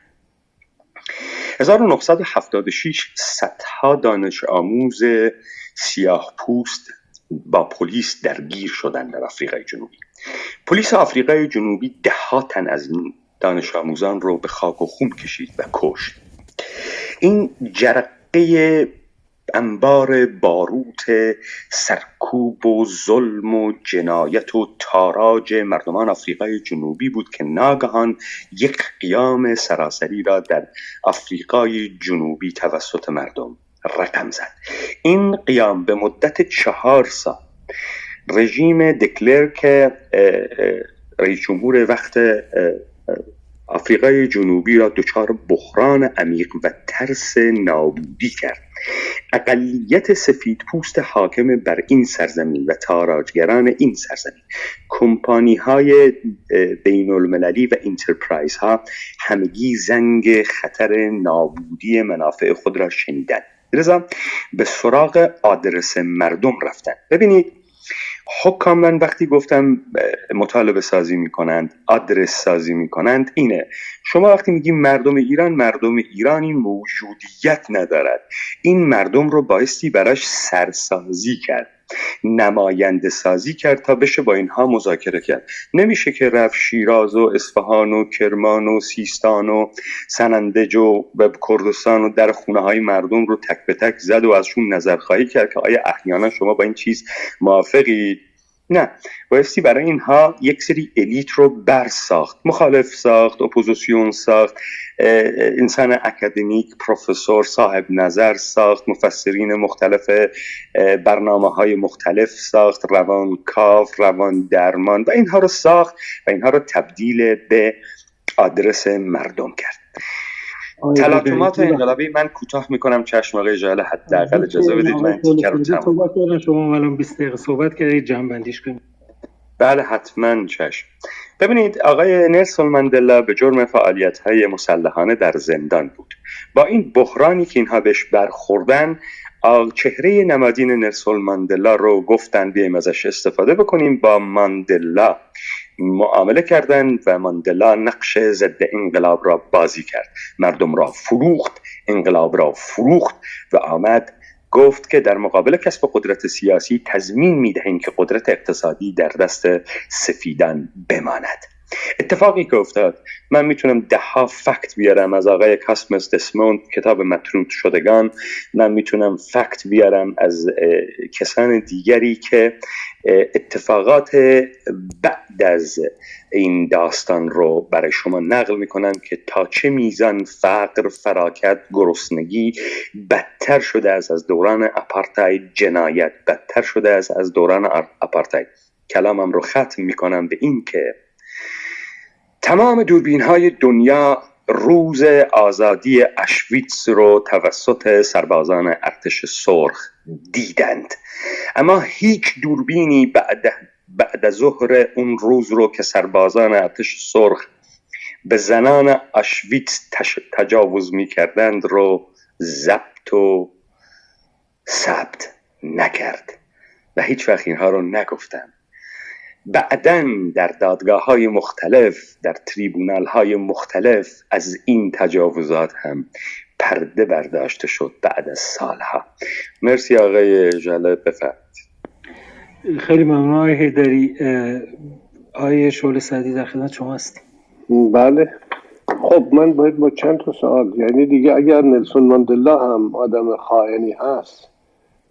1976 صدها دانش آموز سیاه پوست با پلیس درگیر شدن در آفریقای جنوبی. پلیس آفریقای جنوبی 10 تن از این دانش آموزان رو به خاک و خون کشید و کشت. این جرقه انبار باروت سرکوب و ظلم و جنایت و تاراج مردمان آفریقای جنوبی بود که ناگهان یک قیام سراسری را در آفریقای جنوبی توسط مردم رقم زد. این قیام به مدت 4 سال رژیم دکلرک رئیس جمهور وقت آفریقای جنوبی را دچار بحران عمیق و ترس نابودی کرد. اقلیت سفید پوست حاکم بر این سرزمین و تاراجگران این سرزمین، کمپانی های بین المللی و انترپرایز ها همگی زنگ خطر نابودی منافع خود را شنیدند. لذا به سراغ آدرس مردم رفتند. ببینید، حکامن وقتی گفتم مطالبه سازی میکنند، آدرس سازی میکنند، اینه. شما وقتی میگی مردم ایرانی موجودیت ندارد. این مردم رو بایستی براش سرسازی کرد، نماینده سازی کرد تا بشه با اینها مذاکره کرد. نمیشه که رفت شیراز و اصفهان و کرمان و سیستان و سنندج و کردستان و در خونه های مردم رو تک به تک زد و ازشون نظرخواهی کرد که آیا احیانا شما با این چیز موافقید؟ نه، بایستی برای اینها یک سری الیت رو برساخت، مخالف ساخت، اپوزیسیون ساخت، انسان اکادمیک، پروفسور، صاحب نظر ساخت، مفسرین مختلف، برنامه‌های مختلف ساخت، روانکاو، روان درمان و اینها رو ساخت و اینها رو تبدیل به آدرس مردم کرد. تلاطمات انقلابی، من کوتاه میکنم چشم آقای جلال، حداقل اجازه بدید من تیکه رو تمام کنم. شما الان 20 دقیقه صحبت کردید، جمع‌بندیش کنید. بله حتما، چشم. ببینید، آقای نلسون ماندلا به جرم فعالیت‌های مسلحانه در زندان بود. با این بحرانی که اینها بهش برخوردن، چهره نمادین نلسون ماندلا رو گفتن بیایم ازش استفاده بکنیم، با ماندلا معامله کردن و ماندلا نقش ضد انقلاب را بازی کرد، مردم را فروخت، انقلاب را فروخت و آمد گفت که در مقابل کسب قدرت سیاسی تضمین می‌دهیم که قدرت اقتصادی در دست سفیدان بماند. اتفاقی که افتاد، من میتونم 10 فکت بیارم از آقای کاسموس دسموند، کتاب مطرود شدگان. من میتونم فکت بیارم از کسان دیگری که اتفاقات بعد از این داستان رو برای شما نقل میکنن که تا چه میزان فقر، فراکت، گرسنگی بدتر شده است از دوران آپارتاید، جنایت بدتر شده است از دوران آپارتاید. کلامم رو ختم میکنم به این که تمام دوربین‌های دنیا روز آزادی اشویتس رو توسط سربازان ارتش سرخ دیدند، اما هیچ دوربینی بعد ظهر اون روز رو که سربازان ارتش سرخ به زنان اشویتس تجاوز می‌کردند رو ضبط و ثبت نکرد و هیچ وقت اینها رو نگفتند. بعداً در دادگاه‌های مختلف، در تریبونال‌های مختلف از این تجاوزات هم پرده برداشته شد بعد از سالها. مرسی آقای جلال، بفرمایید. خیلی ممنون آقای حیدری. آقای شعله سعدی در خدمت شما هستیم. بله، خب من باید با چند تا سوال، یعنی دیگه اگر نلسون ماندلا هم آدم خائنی هست،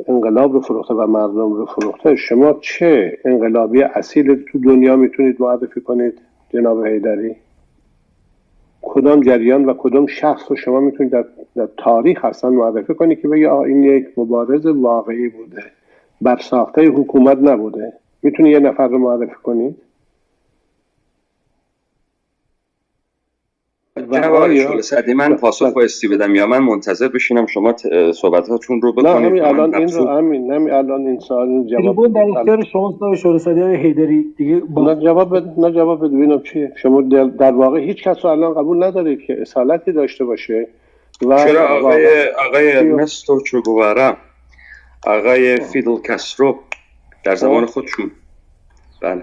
انقلاب رو فروخته و مردم رو فروخته، شما چه انقلابی اصیل تو دنیا میتونید معرفی کنید جناب حیدری؟ کدام جریان و کدام شخص رو شما میتونید در تاریخ اصلا معرفی کنید که بگید این یک مبارز واقعی بوده؟ برساخته حکومت نبوده. میتونی یه نفر رو معرفی کنید؟ جناب آقای شعله سعدی، من پاسخ بایستی بدم یا من منتظر بشینم شما صحبتاتون رو نه، بکنید؟ همین الان این رو همین الان این سوال جواب تریبون در اختیار شماست آقای شعله سعدی. های حیدری دیگه نه جواب بده ببینم چیه. شما در واقع هیچ کس رو الان قبول ندارید که اصالتی داشته باشه و چرا آقای ارنستو چه گوارا، آقای فیدل کاسترو در زمان خودشون، بله،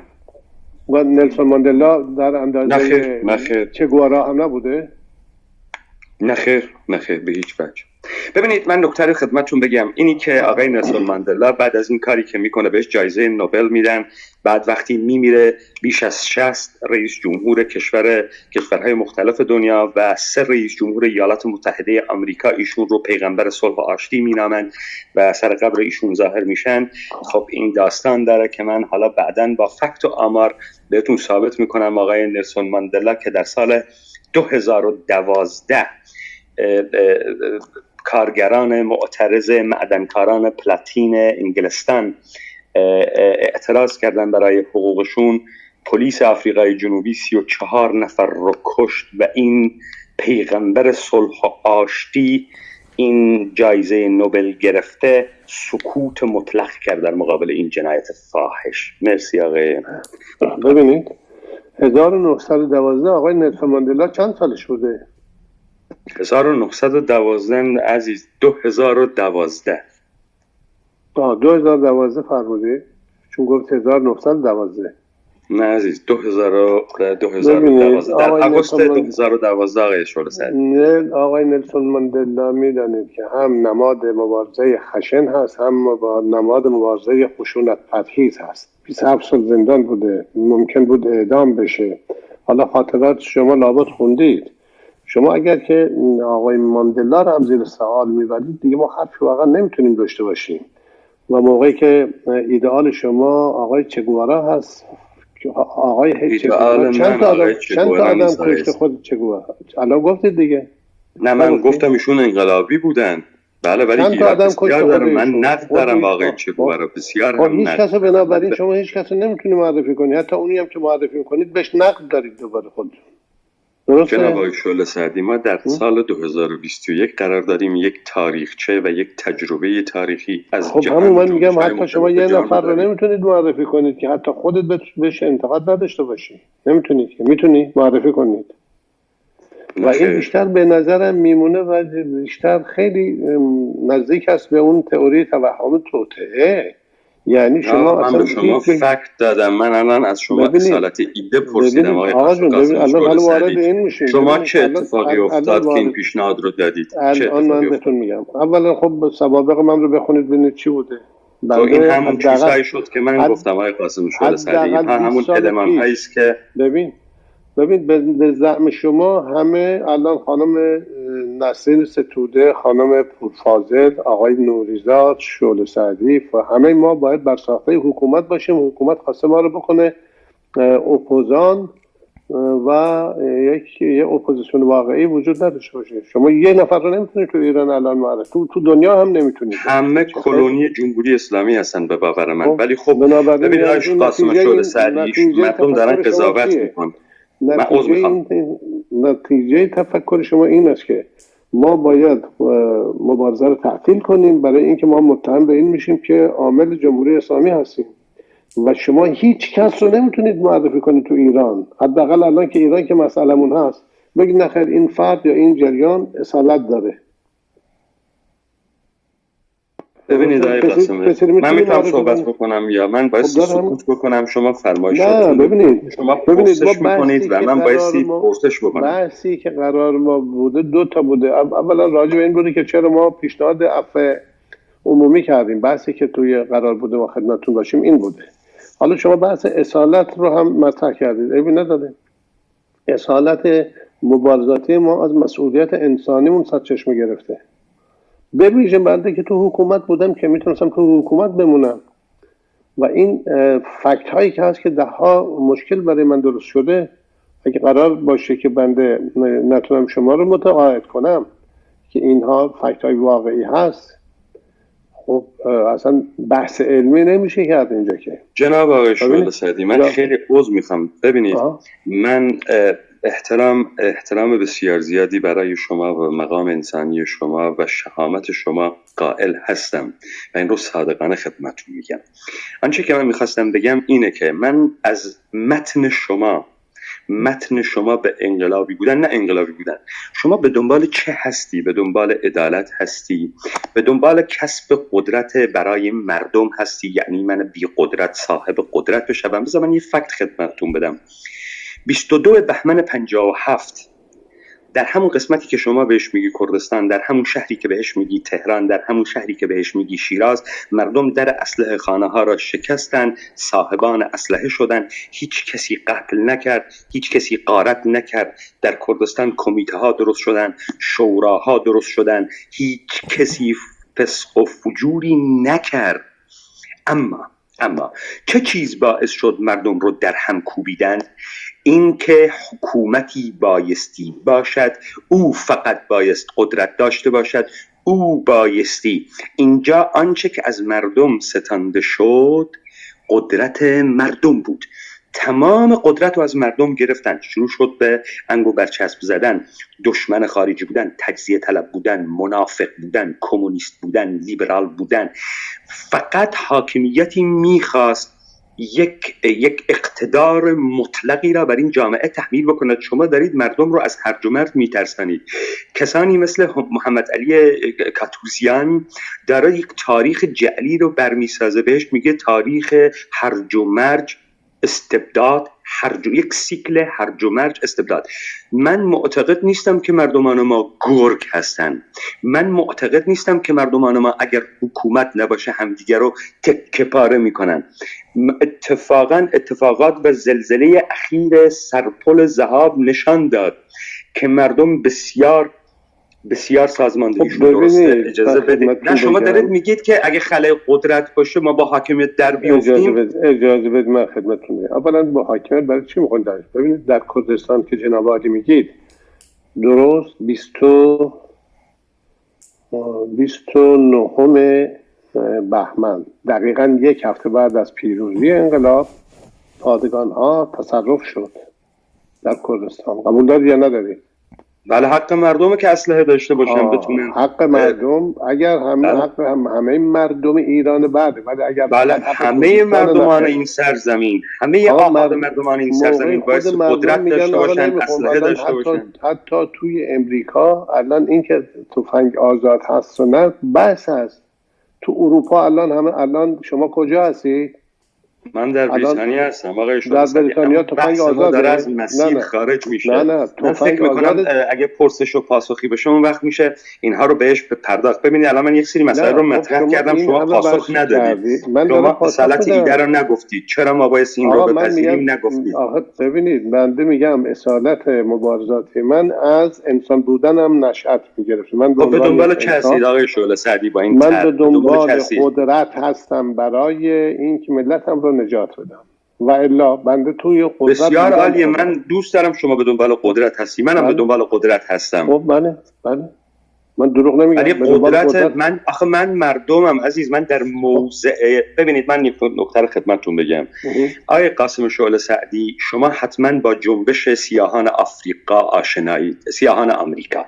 و نلسون ماندلا در اندازه چه گوارا هم نبوده؟ نخیر به هیچ وجه. ببینید من نکته رو خدمتتون بگم، اینی که آقای نلسون ماندلا بعد از این کاری که میکنه بهش جایزه نوبل میدن، بعد وقتی میمیره بیش از 60 رئیس جمهور کشورهای مختلف دنیا و 3 رئیس جمهور ایالات متحده آمریکا ایشون رو پیغمبر صلح و آشتی مینامند و سر قبر ایشون ظاهر میشن. خب این داستان داره که من حالا بعداً با فکت و آمار بهتون ثابت میکنم آقای نلسون ماندلا که در سال 2012 کارگران معترض معدنکاران پلاتین انگلستان اعتراض کردن برای حقوقشون، پلیس آفریقای جنوبی 34 نفر رو کشت و این پیغمبر صلح و آشتی، این جایزه نوبل گرفته، سکوت مطلق کرد در مقابل این جنایت فاحش. مرسی آقای. ببینید 1912 آقای نلسون ماندلا چند سالش بوده؟ 1912 عزیز، 2012. 2012 فرمودی؟ چون گفت 1912. نه عزیز، 2012 در آگوست 2012 آقای شعله سعدی. آقای نلسون ماندلا میدانید که هم نماد مبارزه خشن هست، هم نماد مبارزه خشونت پرهیز هست. 27 سال زندان بوده، ممکن بود اعدام بشه. حالا خاطرات شما لابد خوندید. شما اگر که آقای ماندلا رو هم زیر سوال میبرید دیگه ما حرفی واقعا نمیتونیم داشته باشیم. و موقعی که ایدئال شما آقای چه گوارا هست، آقای چه گوارا چند تا آدم کشته خود چه گوارا الان گفتید دیگه؟ نه من گفتم ایشون انقلابی بودن. بله ولی چند تا آدم کشته خود من نقد دارم آقای چه گوارا، بسیار هم هیچ کس بنابراین شما هیچ کس نمیتونی معرفی کنید، حتی اونی هم که معرفی میکنید بهش نقد دارید دوباره خودتون. جناب آقای شعله سعدی، ما در سال 2021 قرار داریم یک تاریخچه و یک تجربه تاریخی از جهان. همین من میگم حتی شما یه نفر رو نمیتونید معرفی کنید که حتی خودت بهش انتقاد نداشته باشی. نمیتونید که، میتونید معرفی کنید. و این بیشتر به نظرم میمونه و بیشتر خیلی نزدیک است به اون تئوری توهم توطئه. یعنی شما من به شما فکت دادم، من الان از شما اصالت ایده پرسیدم آقای شما چه اتفاقی افتاد که این پیشنهاد رو دادید؟ الان من بهتون میگم. اولا خب سوابق من رو بخونید ببینید چی بوده. تو این همون چیزایی شد که من گفتم آقای قاسم شعله سعدی، همون المان‌هایی است که ببین به زعم شما همه الان خانم نسرین ستوده، خانم پورفاضل، آقای نوریزاد، شعله سعدی و همه ما باید بر ساخته حکومت باشیم. حکومت خواسته ما رو بکنه اپوزان و یه اپوزیسیون واقعی وجود نداشته باشه. شما یه نفر رو نمیتونید تو ایران الان معرفی، تو دنیا هم نمیتونید. همه کلونی جمهوری اسلامی هستن به باور من. ولی خب ببینید آقای قاسم شعله سعدی، مردم دارن قضاوت میکنن. نتیجه تفکر شما این است که ما باید مبارزه رو تعطیل کنیم برای اینکه ما متهم به این میشیم که عامل جمهوری اسلامی هستیم و شما هیچ کس رو نمیتونید معرفی کنید تو ایران. حداقل الان که ایران که مسئله‌مون هست بگید نخیر این فرد یا این جریان اصالت داره. ببینید آقای قاسم، من میتونم صحبت بکنم یا من باید سکوت بکنم؟ شما فرمایشاتون ببینید شما پرسش میکنید و من باید پرسش بکنم. بحثی که قرار ما بوده 2 تا بوده. اولا راجع به این بوده که چرا ما پیشنهاد عفو عمومی کردیم. بحثی که توی قرار بوده ما خدمتتون باشیم این بوده. حالا شما بحث اصالت رو هم مطرح کردید. عیبی نداره. اصالت مبارزاتی ما از مسئولیت انسانیمون سرچشمه گرفته. ببینید بنده که تو حکومت بودم که میتونستم تو حکومت بمونم و این فکت هایی که هست که 10 مشکل برای من درست شده، اگه قرار باشه که بنده نتونم شما رو متقاعد کنم که اینها فکت های واقعی هست، خب اصلا بحث علمی نمیشه کرد اینجا که. جناب آقای شعله ببینید. سعدی، من خیلی عذر میخوام. ببینید آه. من احترام بسیار زیادی برای شما و مقام انسانی شما و شهامت شما قائل هستم و این رو صادقانه خدمتتون میگم. آنچه که من میخواستم بگم اینه که من از متن شما به انقلابی بودن، نه انقلابی بودن، شما به دنبال چه هستی؟ به دنبال عدالت هستی؟ به دنبال کسب قدرت برای مردم هستی؟ یعنی من بی قدرت صاحب قدرت بشم؟ بذار من یه فکت خدمتتون بدم. 22 بهمن 57 در همون قسمتی که شما بهش میگی کردستان، در همون شهری که بهش میگی تهران، در همون شهری که بهش میگی شیراز، مردم در اسلحه خانه ها را شکستن، صاحبان اسلحه شدن، هیچ کسی قتل نکرد، هیچ کسی غارت نکرد. در کردستان کمیته ها درست شدن، شوراها درست شدن، هیچ کسی فسق و فجوری نکرد. اما چه چیز باعث شد مردم رو در هم کوبیدن؟ این که حکومتی بایستی باشد، او فقط بایست قدرت داشته باشد، او بایستی. اینجا آنچه که از مردم ستانده شد قدرت مردم بود. تمام قدرت رو از مردم گرفتن، شروع شد به انگو برچسب زدن، دشمن خارجی بودن، تجزیه طلب بودن، منافق بودن، کمونیست بودن، لیبرال بودن. فقط حاکمیتی میخواست یک اقتدار مطلقی را بر این جامعه تحمیل بکند. شما دارید مردم رو از هرج و مرج میترسانید. کسانی مثل محمد علی کاتوزیان داره یک تاریخ جعلی رو برمیسازه، بهش میگه تاریخ هرج و مرج، استبداد، یک سیکل هرج و مرج، استبداد. من معتقد نیستم که مردمان ما گرگ هستن. من معتقد نیستم که مردمان ما اگر حکومت نباشه همدیگه رو تکه پاره میکنن. اتفاقات و زلزله اخیر سرپل ذهاب نشان داد که مردم بسیار سازماندهیشون درسته. اجازه بدید. نه شما دارید میگید که اگه خلای قدرت باشه ما با حاکمیت در بیافتیم. اجازه بدید من خدمتتون میگم. اولا با حاکمیت برای چی میخواین درش؟ ببینید در کردستان که جناب عالی میگید درست 29 بهمن، دقیقاً یک هفته بعد از پیروزی انقلاب، پادگان ها تصرف شد در کردستان. قبول داری یا نداری؟ بله، حق مردمه که اسلحه داشته باشن، بتونن. حق مردم، اگر همه مردم ایران بعده، ولی اگر همه مردمان این سرزمین، همه آباد مردمان این سرزمین باعث قدرت داشته باشن، اسلحه داشته باشن. حتی توی امریکا الان این که تفنگ آزاد هست و نه بحث هست. تو اروپا الان شما کجا هستی؟ من در بریتانیا هستم آقای شعله. در بریتانیا تفنگ آزاده داره از مسیر خارج میشه. نه من فکر میکنم اگه پرسش و پاسخی بشه اون وقت میشه اینها رو بهش پرداخت. ببینید الان من یک سری مسائل رو مطرح کردم، شما پاسخ ندادید. شما اصالت ایده رو نگفتید. چرا ما باید این رو بپذیریم نگفتید. ببینید بنده میگم اصالت مبارزاتی من از انسان بودنم نشأت میگرفت. من به دنبال چه هستید آقای شعله سعدی با این من به دنبال قدرت هستم برای اینکه ملتم رو نجات بدم. و الا بنده توی قدرت بسیار عالیه. من دوست دارم شما به دنبال قدرت هستی، منم به دنبال قدرت هستم. خب بله من دروغ نمیگم. ولی قدرت من مردمم عزیز. من در موضع، ببینید من یک نکته خدمتتون بگم. آقای قاسم شعله سعدی، شما حتما با جنبش سیاهان آفریقا آشنایید، سیاهان آمریکا.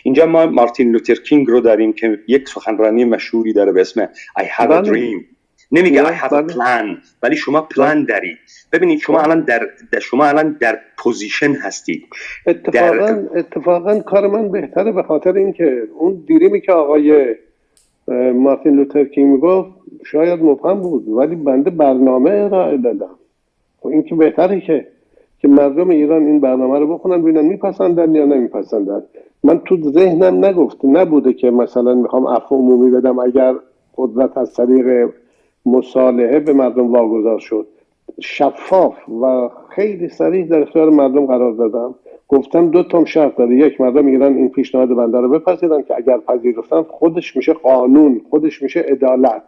اینجا ما مارتین لوتر کینگ رو داریم که یک سخنرانی مشهوری داره به اسم I have a dream. نمیگه I have a plan، ولی شما پلان دارید. ببینید شما الان در پوزیشن هستید. اتفاقا کار من بهتره به خاطر اینکه اون دیریمی که آقای مارتین لوتر کینگ میگفت شاید مبهم بود، ولی بنده برنامه ارائه دادم. این که بهتره که مردم ایران این برنامه رو بخونن ببینن میپسندن یا نمیپسندن. من تو ذهنم نبوده که مثلا میخوام عفو عمومی بدم اگر قدرت از طریق مصالحه به مردم واگذار شد. شفاف و خیلی صریح در اختیار مردم قرار دادم. گفتم 2 شرط داره. یک، مردم ایران این پیشنهاد بنده رو بپذیرن که اگر پذیرفتن خودش میشه قانون، خودش میشه عدالت.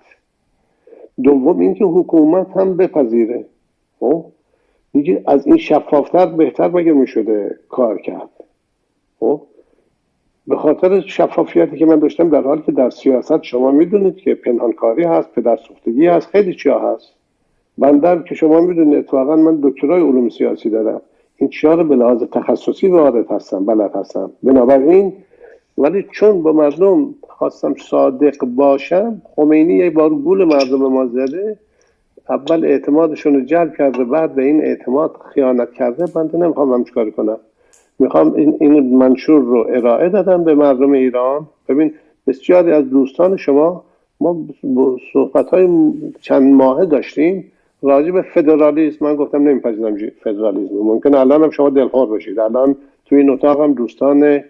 دوم اینکه حکومت هم بپذیره. دیگه از این شفافتر بهتر مگه میشده کار کرد؟ به خاطر شفافیتی که من داشتم، در حالی که در سیاست شما میدونید که پنهانکاری هست، پدرسوختگی هست، خیلی چیا هست. بنده که شما میدونید اتفاقا من دکترای علوم سیاسی دارم، این چیا رو به لحاظ تخصصی وارد هستم، بلد هستم. بنابراین ولی چون با مردم خواستم صادق باشم، خمینی یک بار گول مردم ما زده، اول اعتمادشون رو جلب کرده، بعد به این اعتماد خیانت کرده. بنده نمیخوام هم چیکار کنم، میخوام این منشور رو ارائه دادم به مردم ایران. ببین بسیاری از دوستان شما، ما صحبت‌های چند ماهه داشتیم راجع به فدرالیسم. من گفتم نمیپذیرم فدرالیسم. ممکنه الان هم شما دلخور بشید، الان توی این اتاق هم دوستان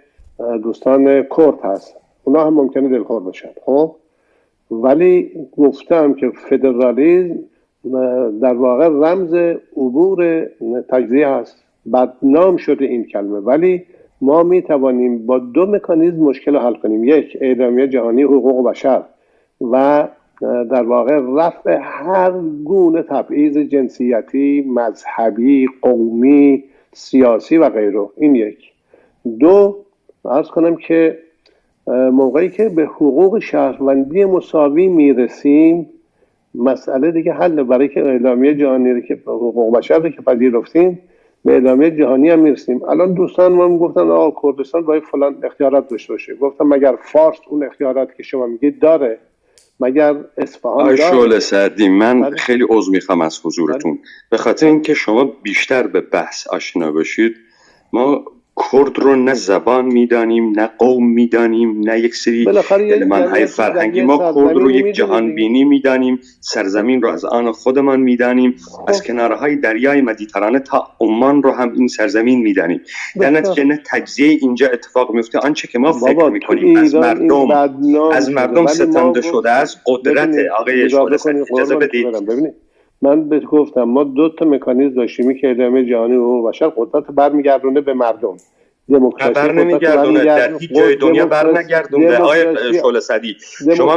کرد هست، اونا هم ممکنه دلخور بشن. خب ولی گفتم که فدرالیسم در واقع رمز عبور تجزیه هست. بدنام شده این کلمه، ولی ما می توانیم با دو مکانیزم مشکل رو حل کنیم. یک، اعلامیه جهانی حقوق بشر و در واقع رفع هر گونه تبعیض جنسیتی، مذهبی، قومی، سیاسی و غیره. این یک. دو، عرض کنم که موقعی که به حقوق شهروندی مساوی میرسیم، مسئله دیگه حل. برای که اعلامیه جهانی رو که حقوق بشر رو که پذیرفتیم، به اعلامیه جهانی هم میرسیم. الان دوستان ما گفتن کردستان باید فلان اختیارات داشته باشه. گفتم مگر فارس اون اختیارات که شما میگید داره؟ مگر اصفهان داره؟ شعله سعدی، من خیلی عذر میخوام از حضورتون، به خاطر اینکه شما بیشتر به بحث آشنا بشید. ما کرد رو نه زبان میدانیم، نه قوم میدانیم، نه یک سری المان‌های فرهنگی. ما کرد رو یک جهان بینی میدانیم، سرزمین رو از آن خودمان میدانیم، از کنارهای دریای مدیترانه تا عمان رو هم این سرزمین میدانیم. در نتیجه نه تجزیه اینجا اتفاق میفته. آنچه که ما فکر میکنیم از مردم ستانده شده از قدرت. آقای شعله سعدی اجازه بدید. ببینید من بهت گفتم ما دو تا مکانیزم داشتیم که اعلامیه جهانی حقوق بشر قدرت برمیگردونه به مردم، دموکراسی برنمیگردونه، در هیچ جای دنیا برنگردونده. آقای شعله سعدی، شما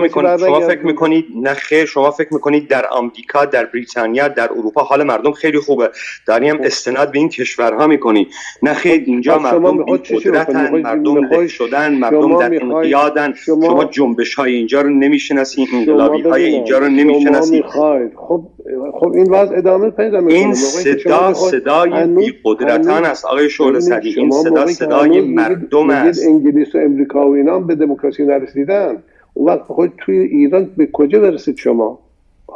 فکر میکنید نه خیر، شما فکر میکنید در آمریکا، در بریتانیا، در اروپا حال مردم خیلی خوبه، داریم استناد به این کشورها میکنی. نه خیر، اینجا مردم قدرتن، مردم له شدن، مردم در انقیادن. شما جنبش های اینجا رو نمیشناسید، انقلابی های اینجا رو نمیشناسید. خب این وضع ادامه پیدا میکنه. این صدای بی قدرتان است آقای شعله سعدی. این صدای مردم است. انگلیس و امریکا و اینا به دموکراسی نرسیدن. اون وقت خود توی ایران به کجا برسید شما؟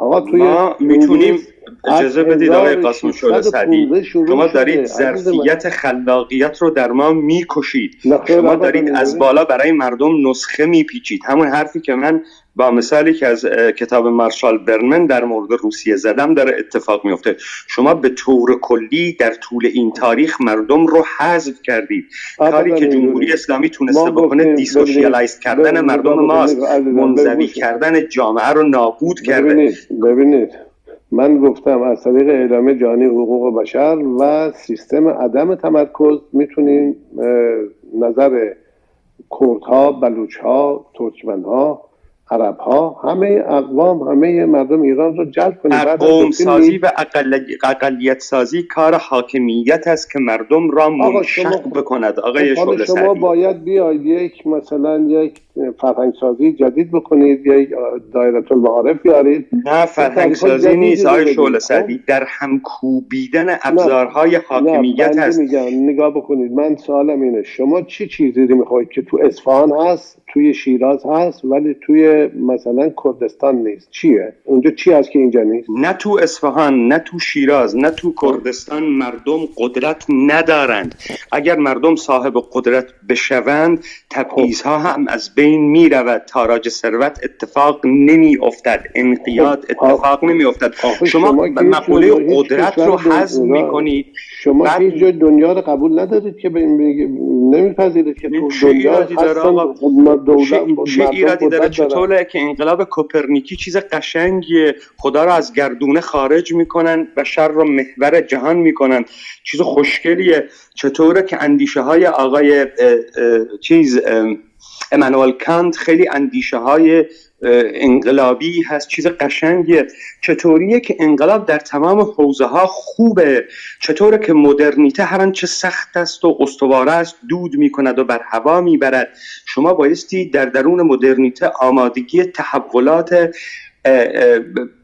ما میتونیم، اجازه بدید آقای قاسم شعله سعدی، شما دارید ظرفیت خلاقیت رو در ما میکشید. شما دارید از بالا برای مردم نسخه میپیچید. همون حرفی که من با مثالی که از کتاب مارشال برنمن در مورد روسیه زدم داره اتفاق میفته. شما به طور کلی در طول این تاریخ مردم رو حذف کردید. کاری که جمهوری اسلامی تونسته بکنه دیسوشیالایز کردن مردم ماست، منزوی کردن جامعه رو نابود کرده. ببینید من گفتم از طریق اعلامیه جهانی حقوق بشر و سیستم عدم تمرکز میتونیم نظر کردها، بلوچها، ترکمنها، عربها، همه اقوام، همه مردم ایران رو جلب کنیم. قوم سازی و اقلیت سازی کار حاکمیت است که مردم را منشق بکند. آقای شعله سعدی، شما باید بیاید یک مثلا یک فرهنگ سازی جدید بکنید، یک دایره المعارف بیارید. نه فرهنگ سازی نیست آقای شعله سعدی، در هم کوبیدن ابزارهای حاکمیت هست. نگاه بکنید، من سوالم اینه شما چی چیزی میخواید که تو اصفهان هست، توی شیراز هست ولی توی مثلا کردستان نیست؟ چیه اونجا؟ چی هست که اینجا نیست؟ نه تو اصفهان، نه تو شیراز، نه تو کردستان مردم قدرت ندارند. اگر مردم صاحب قدرت بشوند، تبعیض‌ها هم از بین میرود، تاراج ثروت اتفاق نمی افتد، انقیاد اتفاق نمی افتد. شما مقوله قدرت رو حذف میکنید. شما هیچ جای دنیا رو قبول ندارید که نمیپذیرید که تو دنیا چه ایرادی داره؟ چطوره که انقلاب کوپرنیکی چیز قشنگیه، خدا رو از گردونه خارج میکنن، بشر رو محور جهان میکنن، چیز خوشگلیه. چطوره که اندیشه های آقای امانوئل کانت خیلی اندیشه های انقلابی هست، چیز قشنگیه. چطوریه که انقلاب در تمام حوزه ها خوبه، چطوره که مدرنیته هر آنچه سخت است و استوار است دود میکند و بر هوا میبرد. شما بایستی در درون مدرنیته آمادگی تحولات،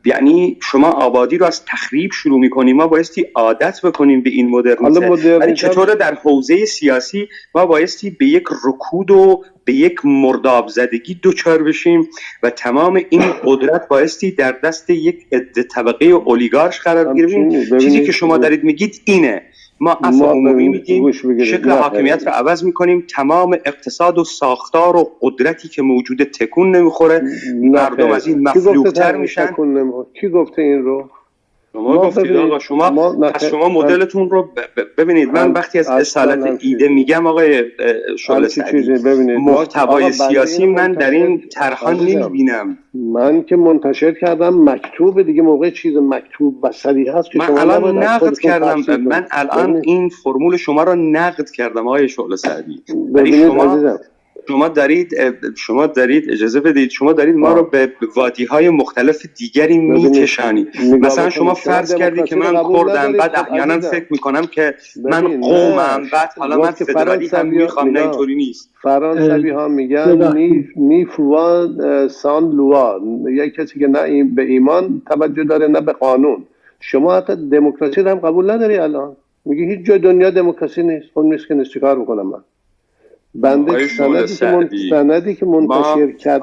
یعنی شما آبادی رو از تخریب شروع میکنیم، ما بایستی عادت بکنیم به این مدرنیته. ولی چطوره در حوزه سیاسی ما بایستی به یک رکود و به یک مرداب زدگی دوچار بشیم و تمام این قدرت بایستی در دست یک عده طبقه اولیگارش قرار بگیریم. چیزی که شما دارید میگید اینه، ما عفو عمومی میگیم، شکل حاکمیت رو عوض میکنیم، تمام اقتصاد و ساختار و قدرتی که موجوده تکون نمیخوره، مردم از این مفلوکتر میشن. کی گفته این رو؟ شما گفتید آقا، شما مدلتون رو ببینید. من وقتی از اصالت ایده میگم آقای شعله سعدی، محتوای سیاسی من در این طرح‌ها نمیبینم. من که منتشر کردم مکتوب دیگه، موقع چیز مکتوب و صریح هست که من الان نقد کردم، من الان این فرمول شما رو نقد کردم آقای شعله سعدی. ولی شما دارید اجازه بدید، شما دارید ما رو به وادی‌های مختلف دیگری میکشانید. مثلا شما فرض کردید که من کردم، بعد احیانا فکر میکنم که من قومم، بعد حالا من فدرالی هم میخوام. نه اینطوری نیست. فرانسوی ها میگن نی فوا سان لوا، یه کسی که نه به ایمان توجه داره نه به قانون. شما حتی دموکراسی هم قبول نداری الان، میگی هیچ جای دنیا دموکراسی نیست. اون نیست که چیکار بکنم من؟ بنده سندی که منتشر کرد.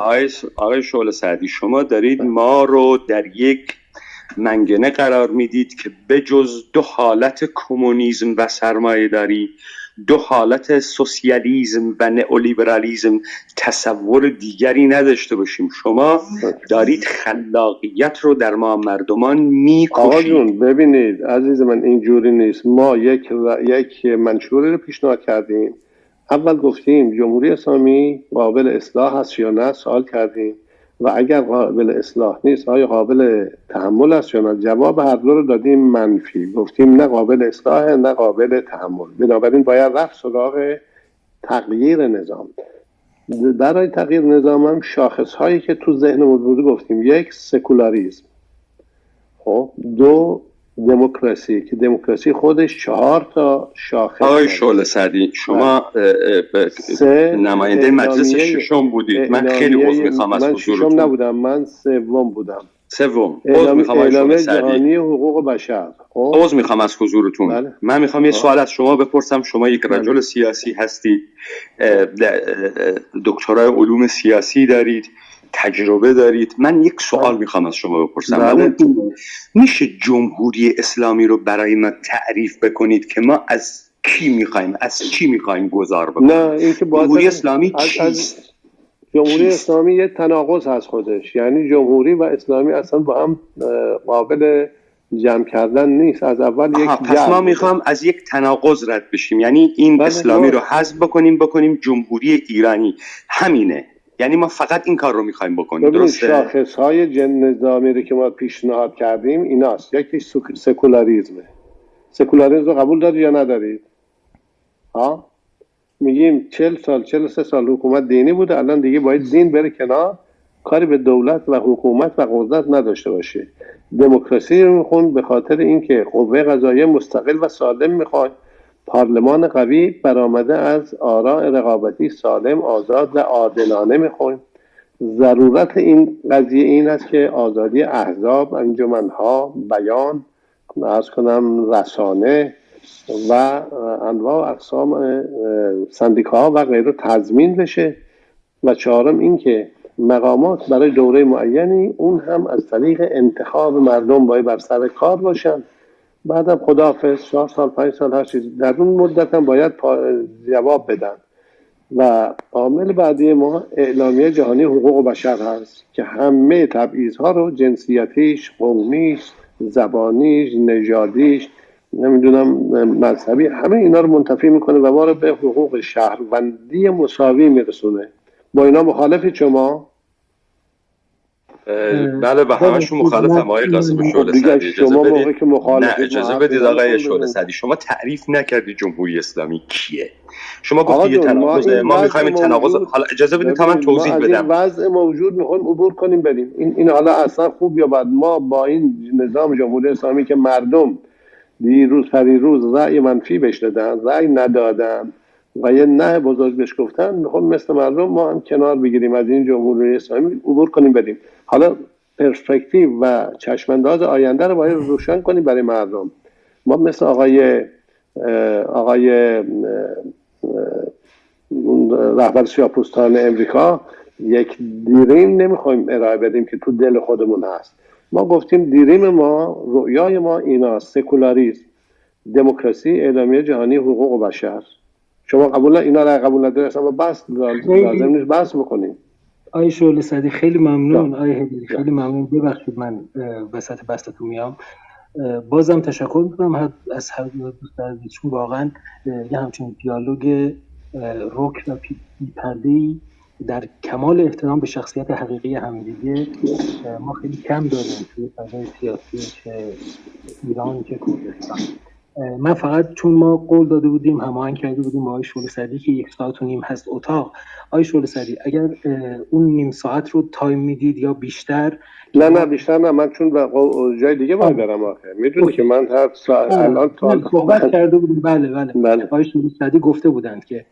آقای شعله سعدی، شما دارید ما رو در یک منگنه قرار میدید که بجز دو حالت کمونیسم و سرمایه‌داری، دو حالت سوسیالیسم و نئولیبرالیسم تصور دیگری نداشته باشیم. شما دارید خلاقیت رو در ما مردمان میکشید. آقا جون ببینید عزیز من، اینجوری نیست. ما یک منشوری رو پیشنهاد کردیم. اول گفتیم جمهوری اسلامی قابل اصلاح هست یا نه، سوال کردیم، و اگر قابل اصلاح نیست آیا قابل تحمل است یا نه. جواب هر دو رو دادیم منفی، گفتیم نه قابل اصلاح نه قابل تحمل. بنابراین باید رفت سراغ تغییر نظام. برای تغییر نظام هم شاخص هایی که تو ذهنمون بود گفتیم: یک، سکولاریسم، خب، دو، دموکراسی، که دموکراسی خودش 4 تا شاخص. آقای شعله سعدی، شما نماینده مجلس ششم بودید. من خیلی عذر میخوام از حضورتون. من ششم نبودم، من سوم بودم. عذر میخوام آقای شعله سعدی. جهانی حقوق بشر. عذر میخوام از حضورتون. بله. من میخوام یه سوال از شما بپرسم. شما یک رجل سیاسی هستید، دکترای علوم سیاسی دارید، تجربه دارید. من یک سوال میخوام از شما بپرسم. میشه جمهوری اسلامی رو برای ما تعریف بکنید که ما از کی میخوایم، از چی میخوایم گذار بکنیم؟ نه، این که جمهوری اسلامی چیست؟ جمهوری اسلامی یه تناقض هست خودش، یعنی جمهوری و اسلامی اصلا با هم قابل جمع کردن نیست. از اول یک پس ما میخوام از یک تناقض رد بشیم، یعنی این اسلامی رو حذف بکنیم جمهوری ایرانی. همینه، یعنی ما فقط این کار رو میخوایم بکنیم. درسته؟ شاخص‌های نظامی رو که ما پیشنهاد کردیم ایناست: یکیش سکولاریسمه. سکولاریسم رو قبول دارید یا ندارید؟ میگیم 43 سال حکومت دینی بوده، الان دیگه باید دین بره کنار، کاری به دولت و حکومت و قدرت نداشته باشه. دموکراسی رو میخوان به خاطر اینکه قوه قضاییه مستقل و سالم میخوان، پارلمان قوی برآمده از آراء رقابتی سالم، آزاد و عادلانه میخوان. ضرورت این قضیه این است که آزادی احزاب، انجمنها، بیان، عرض کنم رسانه و انواع اقسام سندیکاها و غیره تضمین بشه. و چهارم این که مقامات برای دوره معینی اون هم از طریق انتخاب مردم باید بر سر کار باشن. بعدم خداحافظ، 4 سال 5 سال هر چیز در اون مدت هم باید جواب بدن. و عامل بعدی ما اعلامیه جهانی حقوق بشر هست که همه تبعیض‌ها رو، جنسیتیش، قومیش، زبانیش، نژادیش، نمیدونم مذهبی، همه اینا رو منتفی میکنه و ما رو به حقوق شهروندی مساوی میرسونه. با اینا مخالفی شما؟ بله به همشون مخالفم آقای قاسم شعله دیگه سعدی. اجازه شما بدید موقعی که مخالفید نه اجازه بدید آقای شعله سعدی، شما تعریف نکردی جمهوری اسلامی کیه. شما گفتی یه تناقضه، ما میخوایم این تناقض. حالا اجازه بدید تا من توضیح بدم. ما از این وضع موجود میخوایم عبور کنیم بریم. این حالا اصلا خوب یا بد، ما با این نظام جمهوری اسلامی که مردم دیروز پریروز رأی منفی بهش دادن، رأی ندادن و یه نه بزرگ بهش گفتن، میخوام مثل مردم ما هم کنار بگیریم از این جمهوری اسلامی عبور کنیم بریم. حالا پرسپکتیو و چشمانداز آینده رو باید روشن کنیم برای مردم. ما مثل آقای رهبر سیاه‌پوستان امریکا یک دیریم نمیخوایم ارائه بدیم که تو دل خودمون هست. ما گفتیم دیریم ما، رؤیای ما اینا: سکولاریسم، دموکراسی، اعلامیه جهانی حقوق بشر. شما قبول اینا را قبول ندارید اصلا بس لازم نیست بحث بکنیم. آقای شعله سعدی خیلی ممنون. آقای هیدری خیلی ممنون. ببخشید من وسط بحثتون میام. بازم تشکر میکنم از هر دوست عزیزشون. واقعا یه همچین دیالوگ رک و بی‌پرده‌ای در کمال احترام به شخصیت حقیقی همدیگه ما خیلی کم داریم توی فضای سیاسی چه ایران چه کردستان. من فقط چون ما قول داده بودیم، هماهنگ کرده بودیم با آقای شعله سعدی که 1 ساعت و نیم هست اتاق. آقای شعله سعدی اگر اون نیم ساعت رو تایم میدید یا بیشتر. نه بیشتر نه، من چون به جای دیگه باید برم آخه. میدونی که من هر ساعت الان تا صحبت کرده بودیم. بله. آقای شعله سعدی گفته بودند که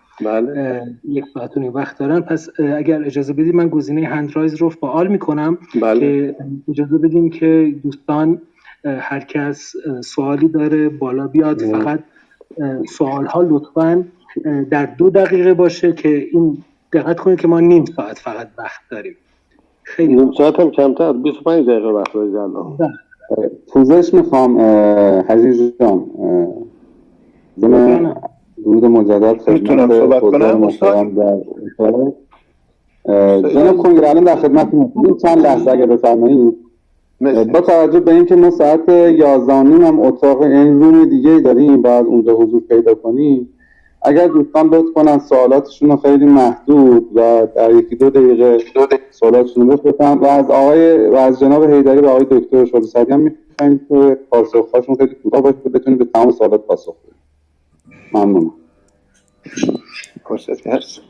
1 ساعت و نیم وقت دارن. پس اگر اجازه بدید من گزینه هند رایز رو فعال میکنم که اجازه بدیم که دوستان هر کس سوالی داره بالا بیاد. فقط سوال ها لطفاً در 2 دقیقه باشه که این دقت کنید که ما نیم ساعت فقط وقت داریم. خیلی نیم ساعت هم کمتر، 25 دقیقه وقت داریم. پوزش میخوام حجیج جان، درود مجدد میتونم صحبت کنم استاد جناب کنگر الان در خدمتتون. چند لحظه اگه بفرمایید. با توجه به اینکه ما ساعت 11:30 هم اتاق این روم دیگه داریم بعد اونجا حضور پیدا کنیم، اگر دوستان لطف کنن سوالاتشون رو خیلی محدود و در 1-2 دقیقه سوالاتشون رو بپرسن و از جناب حیدری و آقای دکتر شعله سعدی هم می‌خوایم که پاسخ‌هاشون خیلی کوتاه باشه که بتونیم به تمام سوالات پاسخ بدیم. ممنونم. فرصتی هست؟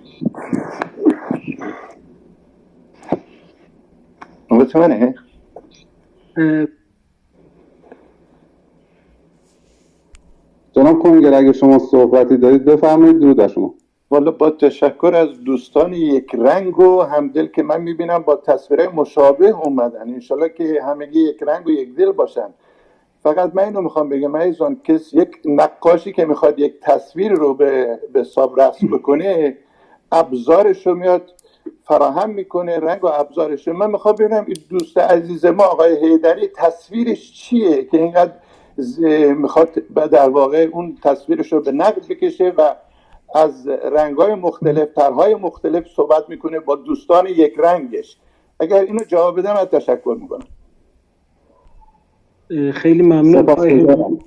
نوبت منه؟ جناب کنگر اگه شما صحبتی دارید بفرمایید. درود بر شما. والا با تشکر از دوستان یک رنگ و همدل که من میبینم با تصویرهای مشابه اومدن. انشالله که همگی یک رنگ و یک دل باشن. فقط من اینو میخوام بگم عزیزان، یک نقاشی که میخواد یک تصویر رو به حساب رسم بکنه، ابزارش رو میاد فراهم میکنه، رنگ و ابزارش رو. من میخوام ببینم این دوست عزیز ما آقای حیدری تصویرش چیه که اینقدر میخواد در واقع اون تصویرش رو به نقد بکشه و از رنگ‌های مختلف، طرح‌های مختلف صحبت میکنه با دوستان یک رنگش. اگر اینو جواب بدم از تشکر میکنم. خیلی ممنون.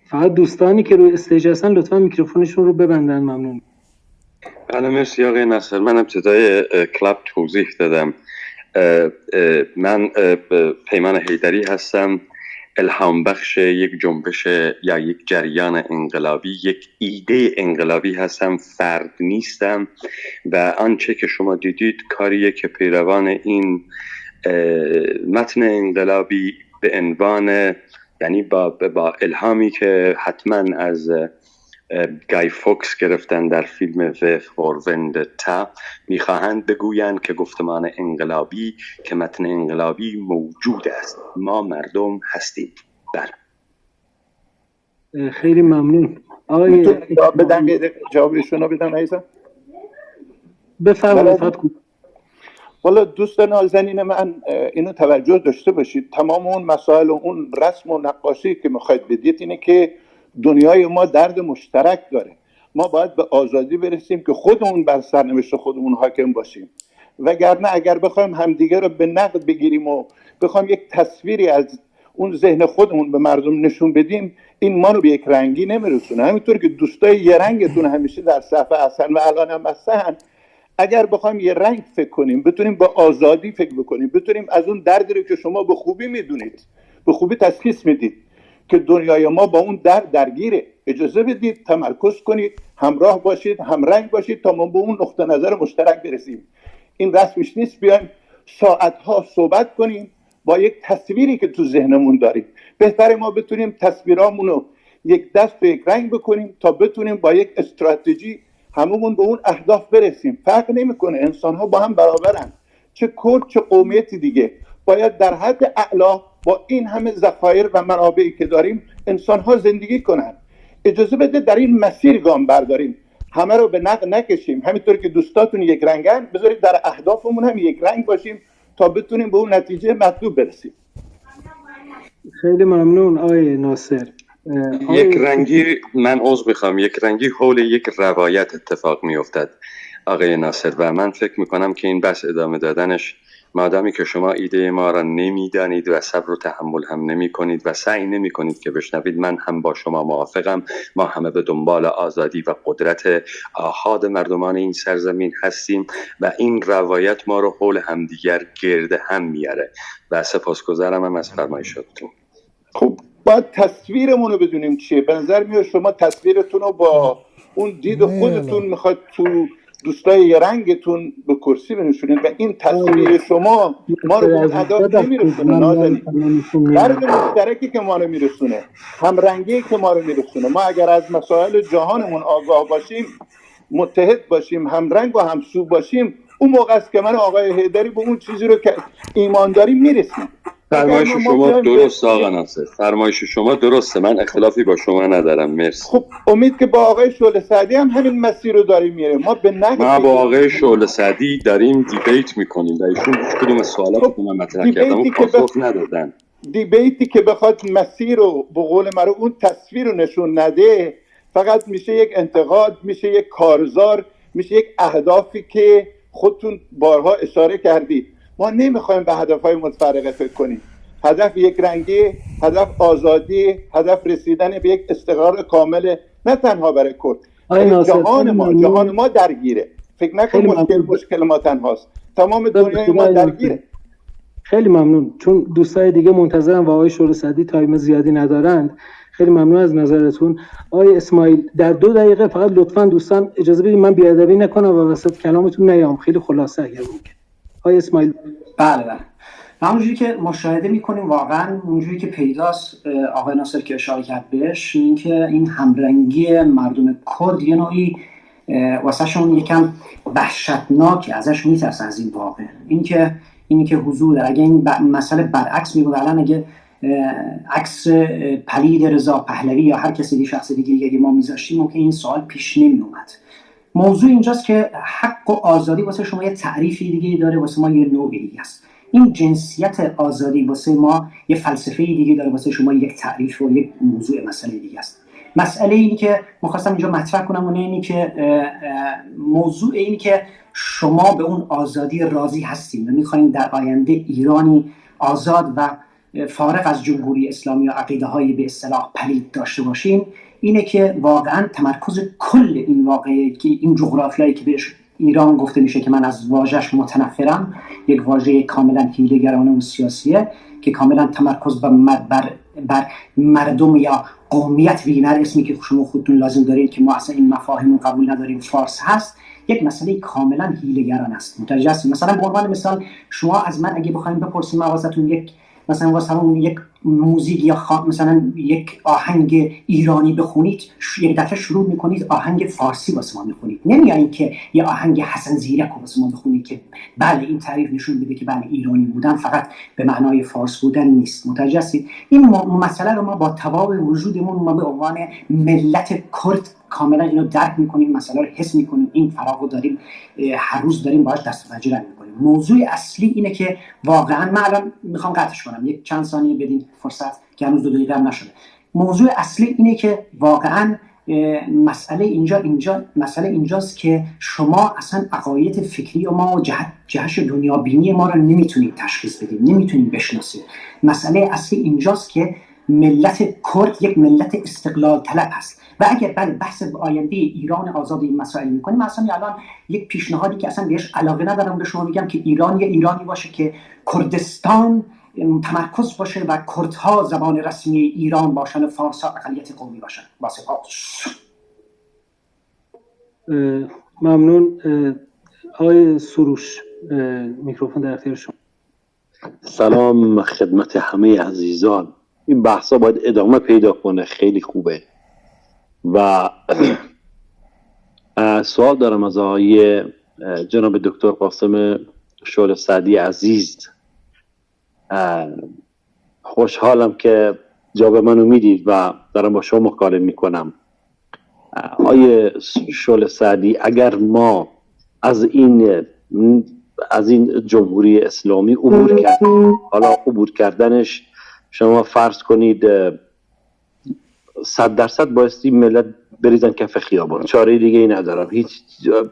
فقط دوستانی که روی استیج هستن لطفا میکروفونشون رو ببندن. ممنون. بله مرسی آقای نصر. من ابتدای کلاب توضیح دادم. من پیمان حیدری هستم، الهام بخش یک جنبش یا یک جریان انقلابی، یک ایده انقلابی هستم، فرد نیستم و آنچه که شما دیدید کاریه که پیروان این متن انقلابی به عنوان، یعنی با الهامی که حتما از گای فوکس گرفتن در فیلم و فور وندتا، میخواهند بگویند که گفتمان انقلابی که متن انقلابی موجود است، ما مردم هستیم. بله خیلی ممنون. آقای جوابشون رو بدم عزیزم؟ بفرمایید. والا دوست نازنین من اینو توجه داشته باشید، تمام اون مسائل و اون رسم و نقاشی که میخواید بدید اینه که دنیای ما درد مشترک داره. ما باید به آزادی برسیم که خودمون بر سرنوشت خودمون حاکم باشیم، وگرنه اگر بخوایم همدیگه رو به نقد بگیریم و بخوایم یک تصویری از اون ذهن خودمون به مردم نشون بدیم، این ما رو به یک رنگی نمیرسونه. همینطور که دوستای یه رنگتون همیشه در صفحه هستن و الان هم هستن، اگر بخوایم یه رنگ فکر کنیم، بتونیم با آزادی فکر بکنیم، بتونیم از اون دردی رو که شما به خوبی میدونید، به خوبی تشخیص میدید که دنیای ما با اون درگیره، اجازه بدید تمرکز کنید، همراه باشید، همرنگ باشید تا ما به اون نقطه نظر مشترک برسیم. این رسمش نیست بیایم ساعتها صحبت کنیم با یک تصویری که تو ذهنمون داریم. بهتره ما بتونیم تصویرامون رو یک دست و یک رنگ بکنیم تا بتونیم با یک استراتژی هممون به اون اهداف برسیم. فرق نمیکنه، انسان ها با هم برابرن، چه کرد چه قومیتی دیگه. باید در حد اعلا با این همه ذخایر و منابعی که داریم انسان ها زندگی کنن. اجازه بده در این مسیر گام برداریم، همه رو به نقد نکشیم. همینطور که دوستاتون یک رنگن، بذارید در اهدافمون هم یک رنگ باشیم تا بتونیم به اون نتیجه مطلوب برسیم. خیلی ممنون آقای ناصر. یک رنگی، من عذر میخوام، یک رنگی حول یک روایت اتفاق میافتد آقای ناصر، و من فکر میکنم که این بحث ادامه دادنش، مادامی که شما ایده ما را نمیدانید و صبر و تحمل هم نمی کنید و سعی نمی کنید که بشنوید، من هم با شما موافقم. ما همه به دنبال آزادی و قدرت آحاد مردمان این سرزمین هستیم و این روایت ما رو حول همدیگر گرد هم میاره و سپاسگزارم هم از فرمایشاتتون. خب باید تصویرمون رو بدونیم چیه. به نظر میاد شما تصویرتون رو با اون دید خودتون میخواد تو دوستای یه رنگتون به کرسی بنشونید و این تصویر شما ما رو به اون اهداف نمیرسونه. نازنین درد مشترکی که ما رو میرسونه، هم رنگی که ما رو میرسونه. ما اگر از مسائل جهانمون آگاه باشیم، متحد باشیم، هم رنگ و هم سو باشیم، اون موقع است که من آقای حیدری به اون چیزی رو که ایمان داریم میرسیم. فرمایش شما درست آقا ناصر، فرمایش شما درسته، من اختلافی با شما ندارم. مرسی. خب امید که با آقای شعله سعدی هم همین مسیر رو داریم میره. ما با آقای شعله سعدی داریم دیبیت میکنیم و ایشون هیچ کدوم از سوالاتی که من مطرح کردم پاسخ ندادن. دیبیتی که بخواد مسیر رو به قول مرو اون تصویر رو نشون نده، فقط میشه یک انتقاد، میشه یک کارزار، میشه یک اهدافی که خودتون بارها اشاره کردید. ما نمیخوایم به هدفهای متفرقه فکر کنیم. هدف یک رنگی، هدف آزادی، هدف رسیدن به یک استقرار کامل، نه تنها برای کرد. جهان ما درگیره. فکر نکن مشکل ما تنهاست، تمام دنیای ما درگیره. خیلی ممنون. چون دوستای دیگه منتظرن و آقای شعله سعدی تایم زیادی ندارند، خیلی ممنون از نظرتون. آقای اسماعیل در 2 دقیقه فقط لطفاً دوستان اجازه بدید من بی‌ادبی نکنم و وسط کلامتون نیام، خیلی خلاصه اگر ممکن. آقای اسماعیل. بله. همونجوری که مشاهده میکنیم واقعا اونجوری که پیداست، آقای ناصر که اشاره کرد بهش، این که این همرنگی مردم کرد یه نوعی واسهشون یکم وحشتناک، ازش میترسن از این واقع. اینی که حضور، اگه این مسئله برعکس میگه، الان اگه عکس پلید رضا پهلوی یا هر کسی دیگه، شخص دیگه اگه ما میذاشتیم، ممکن این سوال پیش نمی اومد. موضوع اینجاست که حق و آزادی واسه شما یه تعریفی دیگه داره، واسه ما یه نوع دیگه است. این جنسیت آزادی واسه ما یه فلسفه دیگه داره، واسه شما یک تعریف و یک موضوع مسئله دیگه است. مسئله اینی که می‌خواستم اینجا مطرح کنم اونه اینی که موضوع اینی که شما به اون آزادی راضی هستین و می‌خواین در آینده ایرانی آزاد و فارغ از جمهوری اسلامی و عقیده‌های به اصطلاح پلید داشته باشین. اینه که واقعا تمرکز کل این واقعه که این جغرافیایی که بهش ایران گفته میشه که من از واژه‌اش متنفرم، یک واژه کاملا حیله‌گرانه و سیاسیه که کاملا تمرکز بر مردم یا قومیت وینر، اسمی که شما خودتون لازم دارید که ما اصلا این مفاهیم قبول نداریم، فارس هست، یک مسئله کاملا حیله‌گرانه است. متوجه هستید؟ مثلا به عنوان مثال شما از من اگه بخواید بپرسید واسهتون یک مثلا واسه یک موزیک یا مثلا یک آهنگ ایرانی بخونید، یک دفعه شروع میکنید آهنگ فارسی واسه ما میخونید، نمیایین که یه آهنگ حسن زیرک واسه ما بخونید که بله این تعریف نشون بده که بله ایرانی بودن فقط به معنای فارس بودن نیست. متوجه هستید؟ این مسئله رو ما با تباب وجودمون، ما به عنوان ملت کرد کاملا اینو درک میکنیم، مسئله رو حس میکنیم، این فراغو داریم، هر روز داریم باهاش دست و پنجه میکنیم. موضوع اصلی اینه که واقعا من الان میخوام قطعش کنم، یک چند ثانیه بدین فرصت که هنوز 2 دقیقه هم نشده. موضوع اصلی اینه که واقعا مسئله اینجاست که شما اصلا عقاید فکری ما و جهش دنیا بینی ما رو نمیتونید تشخیص بدید، نمیتونید بشناسید. مسئله اصلی اینجاست که ملت کرد یک ملت استقلال طلب است و اگر بله بحث آینده ایران آزاد این مسائل میکنیم، مثلا الان یک پیشنهادی که اصلا بهش علاقه ندارم به شما میگم که ایران یه ایرانی باشه که کردستان تمرکز باشه و کردها زبان رسمی ایران باشن و فارسا اقلیت قومی باشن. با سپاس. ممنون. آقای سروش، میکروفون در اختیار شما. سلام خدمت همه عزیزان. این بحثا باید ادامه پیدا کنه، خیلی خوبه. و سوال دارم از آقای جناب دکتر قاسم شعله سعدی عزیز. خوشحالم که جواب منو میدید و دارم با شما مکالمه میکنم. آقای شعله سعدی، اگر ما از این جمهوری اسلامی عبور کردیم، حالا عبور کردنش شما فرض کنید 100% بایستی ملت بریزن کف خیابان، چاره دیگه ای ندارم، هیچ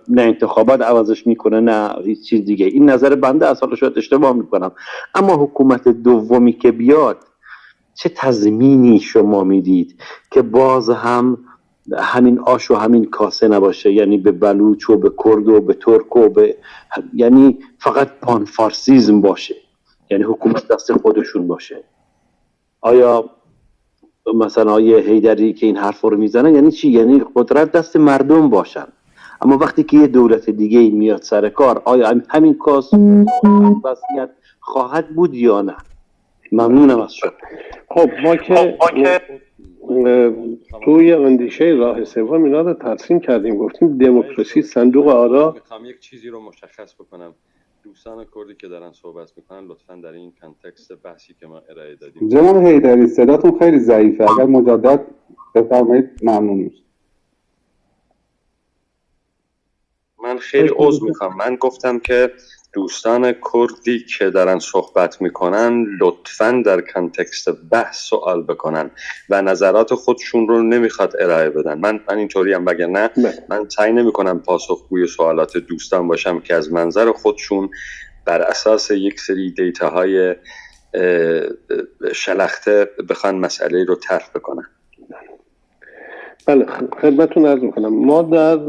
نه انتخابات عوضش میکنه نه هیچ چیز دیگه. این نظر بنده است، حالا شاید اشتباه میکنم. اما حکومت دومی که بیاد، چه تضمینی شما میدید که باز هم همین آش و همین کاسه نباشه؟ یعنی به بلوچ و به کرد و به ترک و یعنی فقط پان فارسیزم باشه، یعنی حکومت دست خودشون باشه. آیا مثلا آیه حیدری که این حرف رو میزنه یعنی چی؟ یعنی قدرت دست مردم باشن. اما وقتی که یه دولت دیگه میاد سر کار، آیا همین کاس وضعیت خواهد بود یا نه؟ ممنونم از شما. خب ما که توی اندیشه راه سوم اینا رو ترسیم کردیم، گفتیم دموکراسی صندوق آرا. میخوام یک چیزی رو مشخص بکنم. دوستان کردی که دارن صحبت میکنن لطفاً در این کانتکست بحثی که ما ارائه دادیم. جناب حیدری صداتون خیلی ضعیفه، اگر مجدد بفرمایید ممنون میشم. من خیلی عذر میخوام. من گفتم که دوستان کردی که دارن صحبت میکنن لطفاً در کانتکست بحث سوال بکنن و نظرات خودشون رو نمیخواد ارائه بدن. من اینطوری هم وگرنه من سعی نمیکنم پاسخگوی سوالات دوستان باشم که از منظر خودشون بر اساس یک سری دیتاهای شلخته بخوان مسئله رو طرح بکنن. بله خدمتتون عرض میکنم. ما در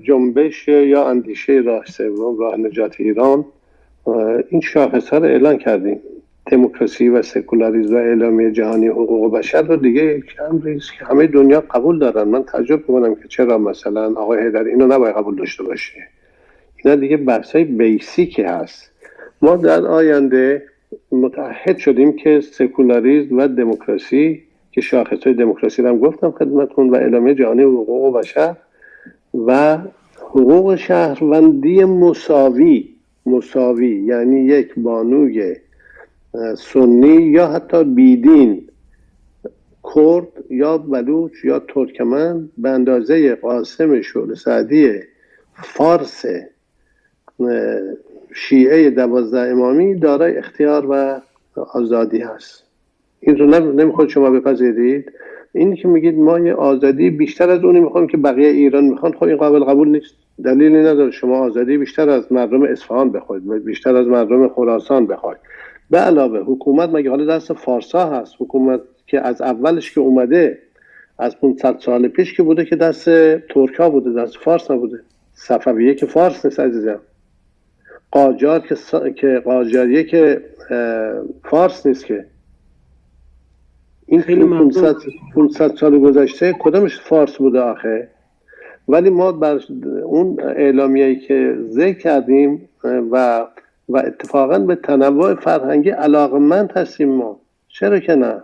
جنبش یا اندیشه راه سوم، راه نجات ایران، این شاخص‌ها رو اعلان کردیم. دموکراسی و سکولاریسم و اعلامیه جهانی حقوق بشر رو دیگه یک امری است که همه دنیا قبول دارن. من تعجب میکنم که چرا مثلا آقای حیدری اینو نباید قبول داشته باشه. اینا دیگه بحث‌های بیسیکی هست. ما در آینده متعهد شدیم که سکولاریسم و دموکراسی که شاخص‌های دموکراسی رو هم گفتم خدمتتون و اعلامیه جهانی حقوق بشر و حقوق شهروندی مساوی، یعنی یک بانوی سنی یا حتی بیدین کرد یا بلوچ یا ترکمن به اندازه قاسم شعله سعدی فارس شیعه 12 امامی دارای اختیار و آزادی هست. این رو نمیخواد شما بپذیرید. این که میگید ما یه آزادی بیشتر از اونی میخوایم که بقیه ایران میخوان، خب این قابل قبول نیست. دلیلی نداره شما آزادی بیشتر از مردم اصفهان بخواید، بیشتر از مردم خراسان بخواید. به علاوه حکومت مگه حالا دست فارسا هست؟ حکومت که از اولش که اومده از 500 سال پیش که بوده که دست ترکا بوده، دست فارس نبوده. صفویه که فارس نیست عزیزم. قاجار که قاجاریه که فارس نیست که. این خیلی 500 سال گذشته کدامش فارس بوده آخه؟ ولی ما بر اون اعلامیه‌ای که ذکر کردیم و اتفاقا به تنوع فرهنگی علاقمند هستیم ما، چرا که نه؟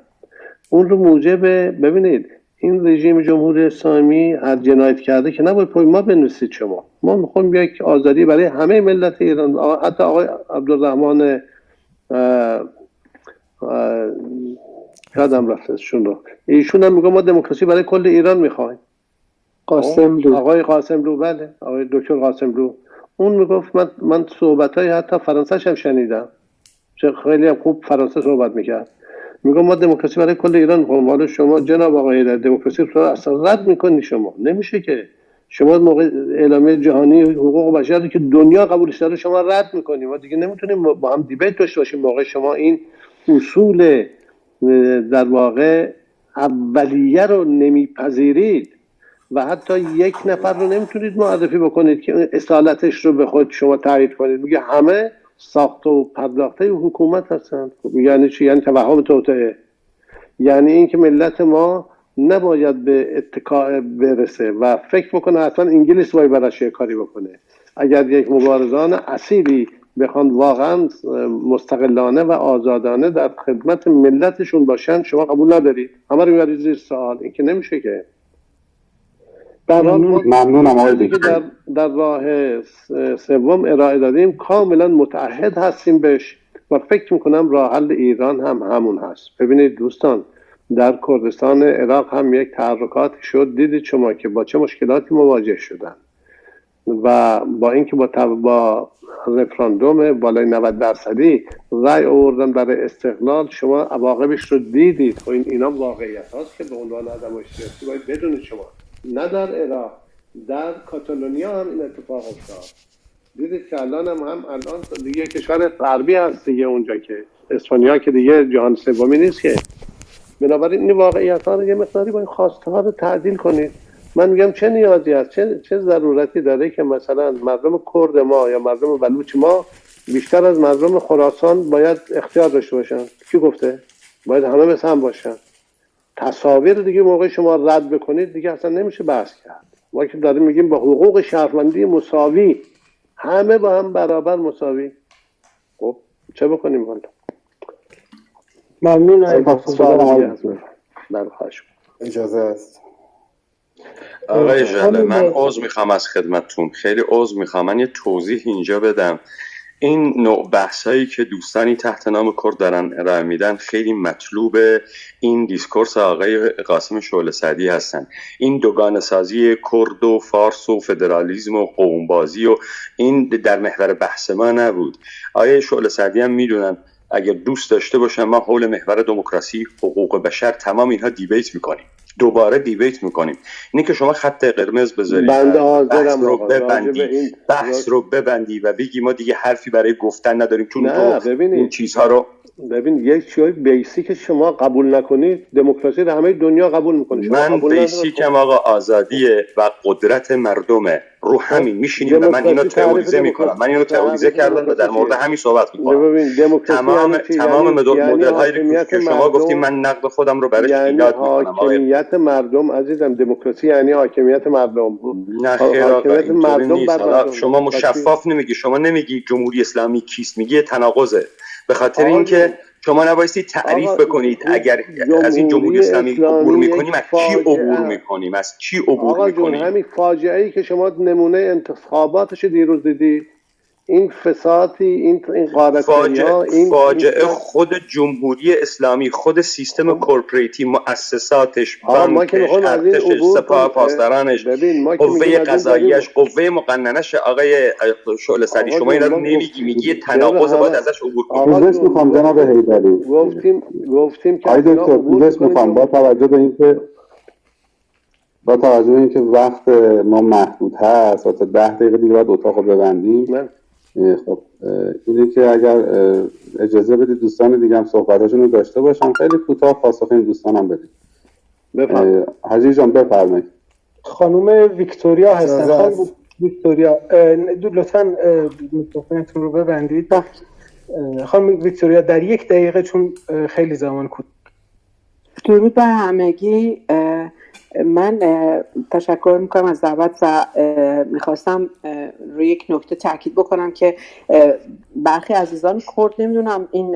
اون رو موجب ببینید این رژیم جمهوری اسلامی هر جنایت کرده که نباید پای ما بنویسید شما. ما میخوایم یک آزادی برای همه ملت ایران. حتی آقای عبدالرحمن یادم رفت ازشون رو، ایشون هم میگه ما دموکراسی برای کل ایران میخوایم. قاسملو، آقای قاسملو، بله آقای دکتر قاسملو، اون میگفت من صحبت‌های حتی فرانسه‌ش هم شنیدم، چه خیلی هم خوب فرانسه صحبت میکرد. میگم ما دموکراسی برای کل ایران میخوایم. حالا شما جناب آقای در دموکراسی رو اصلا رد میکنی. شما نمیشه که شما موقع اعلامیه جهانی حقوق بشر که دنیا قبولش داره شما رد میکنیم. ما دیگه نمیتونیم با هم دیبیت داشته باشیم موقع شما این اصول در واقع اولیه رو نمیپذیرید و حتی یک نفر رو نمیتونید معرفی بکنید که اصالتش رو به خود شما تایید کنید. میگه همه ساخته و پرداخته حکومت هستند. یعنی چی؟ یعنی توهم توطئه، یعنی اینکه ملت ما نباید به اتکاء برسه و فکر بکنه اصلا انگلیس باید براش کاری بکنه. اگر یک مبارزان اصیلی بخوان واقعا مستقلانه و آزادانه در خدمت ملتشون باشن، شما قبول ندارید، همه رو میبرید زیر سوال. این که نمیشه که. ممنونم آقای دکتر. در راه سوم ارائه دادیم کاملا متعهد هستیم بهش و فکر میکنم راه حل ایران هم همون هست. ببینید دوستان، در کردستان عراق هم یک تحرکاتی شد، دیدید شما که با چه مشکلاتی مواجه شدن و با اینکه با رفراندوم بالای 90% رأی آوردن برای استقلال، شما عواقبش رو دیدید. و اینا واقعیت هاست که به عنوان آدمای سیاسی باید بدونید. شما نه در عراق، در کاتالونیا هم این اتفاق افتاد. دیدید که الان دیگه کشور غربی هست دیگه اونجا، که اسپانیا که دیگه جهان سومی نیست که. بنابراین این واقعیت ها رو یه مقداری با این خواسته ها رو تعدیل کنید. من میگم چه نیازی هست، چه ضرورتی داره که مثلا مردم کرد ما یا مردم بلوچ ما بیشتر از مردم خراسان باید اختیار داشته باشن؟ کی گفته؟ باید همه مثل هم باشن. تصاویر دیگه موقع شما رد بکنید دیگه اصلا نمیشه بحث کرد. ما که داریم میگیم با حقوق شهروندی مساوی، همه با هم برابر مساوی. خب چه بکنیم حالا؟ ممنون. اجازه است آقای ژاله، من عذر میخوام از خدمتتون، خیلی عذر میخوام. من یه توضیح اینجا بدم. این نوع بحثایی که دوستانی تحت نام کرد دارن ارائه میدن خیلی مطلوب این دیسکورس آقای قاسم شعله سعدی هستن. این دوگانه سازی کرد و فارس و فدرالیسم و قومبازی و این در محور بحث ما نبود. آقای شعله سعدی هم میدونن اگر دوست داشته باشن ما حول محور دموکراسی، حقوق بشر، تمام اینها دیبیت میکنیم، دوباره دیبیت میکنیم. اینه که شما خط قرمز بذارید، بحث رو ببندی و بگی ما دیگه حرفی برای گفتن نداریم چون تو این چیزها رو. ببین یک چیزای بیسیک شما قبول نکنید، دموکراسی در همه دنیا قبول میکنه. من بیسیکم آقا آزادیه و قدرت مردمه. رو همین میشینیم و من اینو تئوریزه میکنم. من اینو تئوریزه کردم و در مورد همین صحبت میکنم. تمام مدل هایی که شما گفتیم من نقد خودم رو برای ایجاد میکنم. حاکمیت مردم عزیزم، دموکراسی یعنی حاکمیت مردم. نه خیر آقا، مردم شما مشفاف نمیگی. شما نمیگی جمهوری اسلامی کیست، میگی تناقضه. به خاطر اینکه شما نبایستی تعریف بکنید اگر از این جمهوری اسلامی عبور میکنیم از کی عبور میکنیم، از چی عبور میکنیم. همین فاجعه ای که شما نمونه انتخاباتش دیروز دیدید، این فسادی، این غارت‌ها، این فاجعه خود جمهوری اسلامی، خود سیستم کورپوریتی، مؤسساتش، بانکش، ارتشش، سپاه پاسدارانش، قوه قضاییش، قوه مقننش. آقای شعله سعدی شما اینا رو نمیگی، میگی تناقض باید ازش عبور کنیم. پوزش میخوام جناب حیدری، گفتیم که آقای دکتر پوزش میخوام با توجه به اینکه وقت ما محدود هست و تا 10 دقیقه دیگه باید اتاق رو ببندیم. خب اینه که اگر اجازه بدید دوستان دیگه هم صحبتاشون رو داشته باشم، خیلی کوتاه پاسخ این دوستان هم بدید. حجی جان بفرمایید. خانم ویکتوریا هستن. خانم ویکتوریا لطفاً میکروفونتون رو ببندید. خانم ویکتوریا در 1 دقیقه چون خیلی زمان کوتاه. درود بر همگی. من تشکر میکنم از دعوت و میخواستم روی یک نکته تاکید بکنم که برخی عزیزان کرد نمیدونم این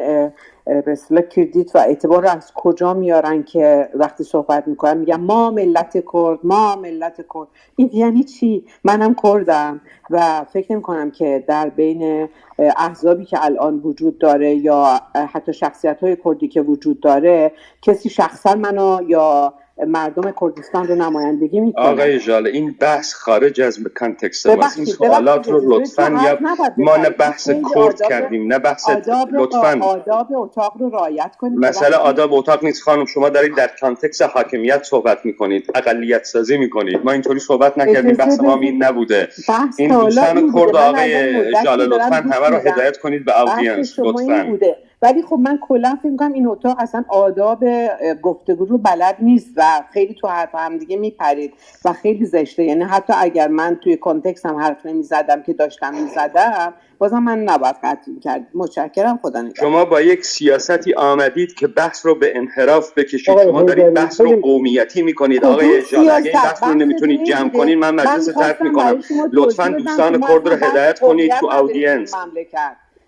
به اصطلاح کردیت و اعتبار رو از کجا میارن که وقتی صحبت میکنن میگن ما ملت کرد، ما ملت کرد. این یعنی چی؟ منم کردم و فکر نمیکنم که در بین احزابی که الان وجود داره یا حتی شخصیت‌های کردی که وجود داره کسی شخصا منو یا مردم کردستان رو نمایندگی میکنه. آقای ژاله این بحث خارج از کانتکست ماست. این سوالات رو لطفاً ما نه بحث کرد کردیم نه بحث لطفاً آداب اتاق رو رعایت کنید. مسئله آداب اتاق نیست خانم، شما دارید در کانتکست حاکمیت صحبت میکنید، اقلیت سازی میکنید. ما اینطوری صحبت نکردیم، بحث ما این نبوده. این دوستان کرد آقای ژاله لطفاً همه رو هدایت کنید به اودینس لطفاً. ولی خب من کلا فکر می‌کنم این اتاق اصلا آداب گفتگو رو بلد نیست و خیلی تو حرف هم دیگه میپرید و خیلی زشته. یعنی حتی اگر من توی کانتکست هم حرف نمیزدم که داشتم میزدم بازم من نباید قطع می‌کردم. متشکرم. خدا نگهدار. شما با یک سیاستی آمدید که بحث رو به انحراف بکشید. شما دارید بحث رو قومیتی میکنید. آقای جان اگه این بحث رو نمیتونید جمع کنین من مجلس ترک میکنم. لطفاً دوستان کرد رو هدایت کنید تو اودینس.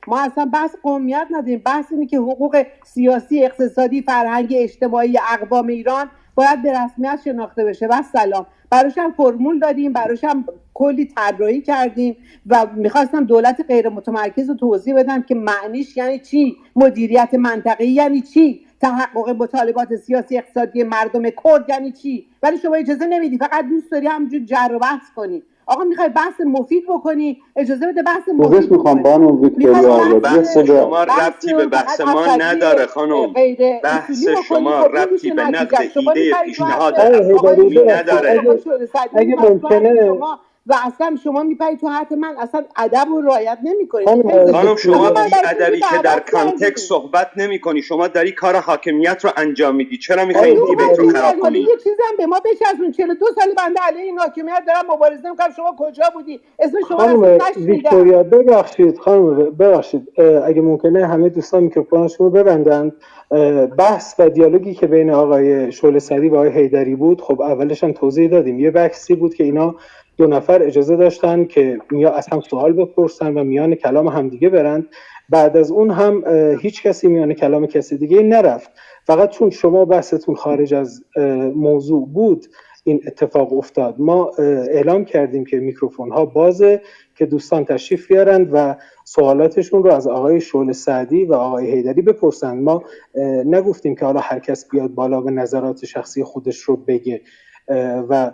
ما اصلا بحث قومیت نداریم. بحث اینه که حقوق سیاسی، اقتصادی، فرهنگی، اجتماعی اقوام ایران باید به رسمیت شناخته بشه. و سلام. براش هم فرمول دادیم، براش هم کلی طراحی کردیم و میخواستم دولت غیر متمرکز رو توضیح بدم که معنیش یعنی چی، مدیریت منطقه‌ای یعنی چی، تحقق مطالبات سیاسی اقتصادی مردم کرد یعنی چی. ولی شما اجازه نمیدی، فقط دوست داری همینجور جر و بحث کنی. آقا میخوای بحث مفید بکنی، اجازه بده بحث مفید میخوام بانو ویکتوریا بحث شما ربطی به بحث ما نداره خانم. بحث شما ربطی به نقد ایده پیشنهاد افغانی نداره. اگه ممکنه و اصلا شما میپرید تو حرف من، اصلا ادب رو رعایت نمیکنید. خانم شما بی ادبی که در کانتکست صحبت نمیکنی، شما داری کار حاکمیت رو انجام میدی. چرا میخوای دیبیت رو خراب کنی؟ یه چیزی هم به ما بچسبون. 42 سال بنده علیه این حاکمیت دارم مبارزه میکنم. شما کجا بودی؟ اسم شما خانم ویکتوریا ببخشید اگه ممکنه همه دوستان میکروفونشون رو ببندن. بحث و دیالوگی که بین آقای شعله سعدی و آقای حیدری بود، خب اولش هم توضیح دادیم. یه بحثی بود که اینا دو نفر اجازه داشتن که از هم سوال بپرسن و میان کلام همدیگه برند. بعد از اون هم هیچ کسی میان کلام کسی دیگه نرفت. فقط چون شما بحثتون خارج از موضوع بود این اتفاق افتاد. ما اعلام کردیم که میکروفون ها بازه که دوستان تشریف بیارند و سوالاتشون رو از آقای شعله سعدی و آقای حیدری بپرسند. ما نگفتیم که حالا هر کس بیاد بالا به نظرات شخصی خودش رو بگه و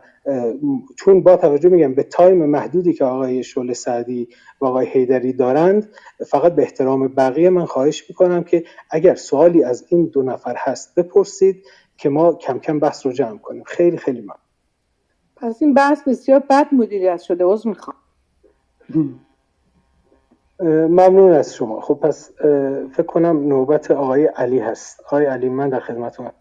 چون با توجه میگم به تایم محدودی که آقای شعله سعدی و آقای حیدری دارند، فقط به احترام بقیه من خواهش میکنم که اگر سوالی از این دو نفر هست بپرسید که ما کم کم بحث رو جمع کنیم. خیلی خیلی ممنون. پس این بحث بسیار بد مدیریت شده. عذر میخوام. ممنون از شما. خب پس فکر کنم نوبت آقای علی هست. آقای علی من در خدمتتونم.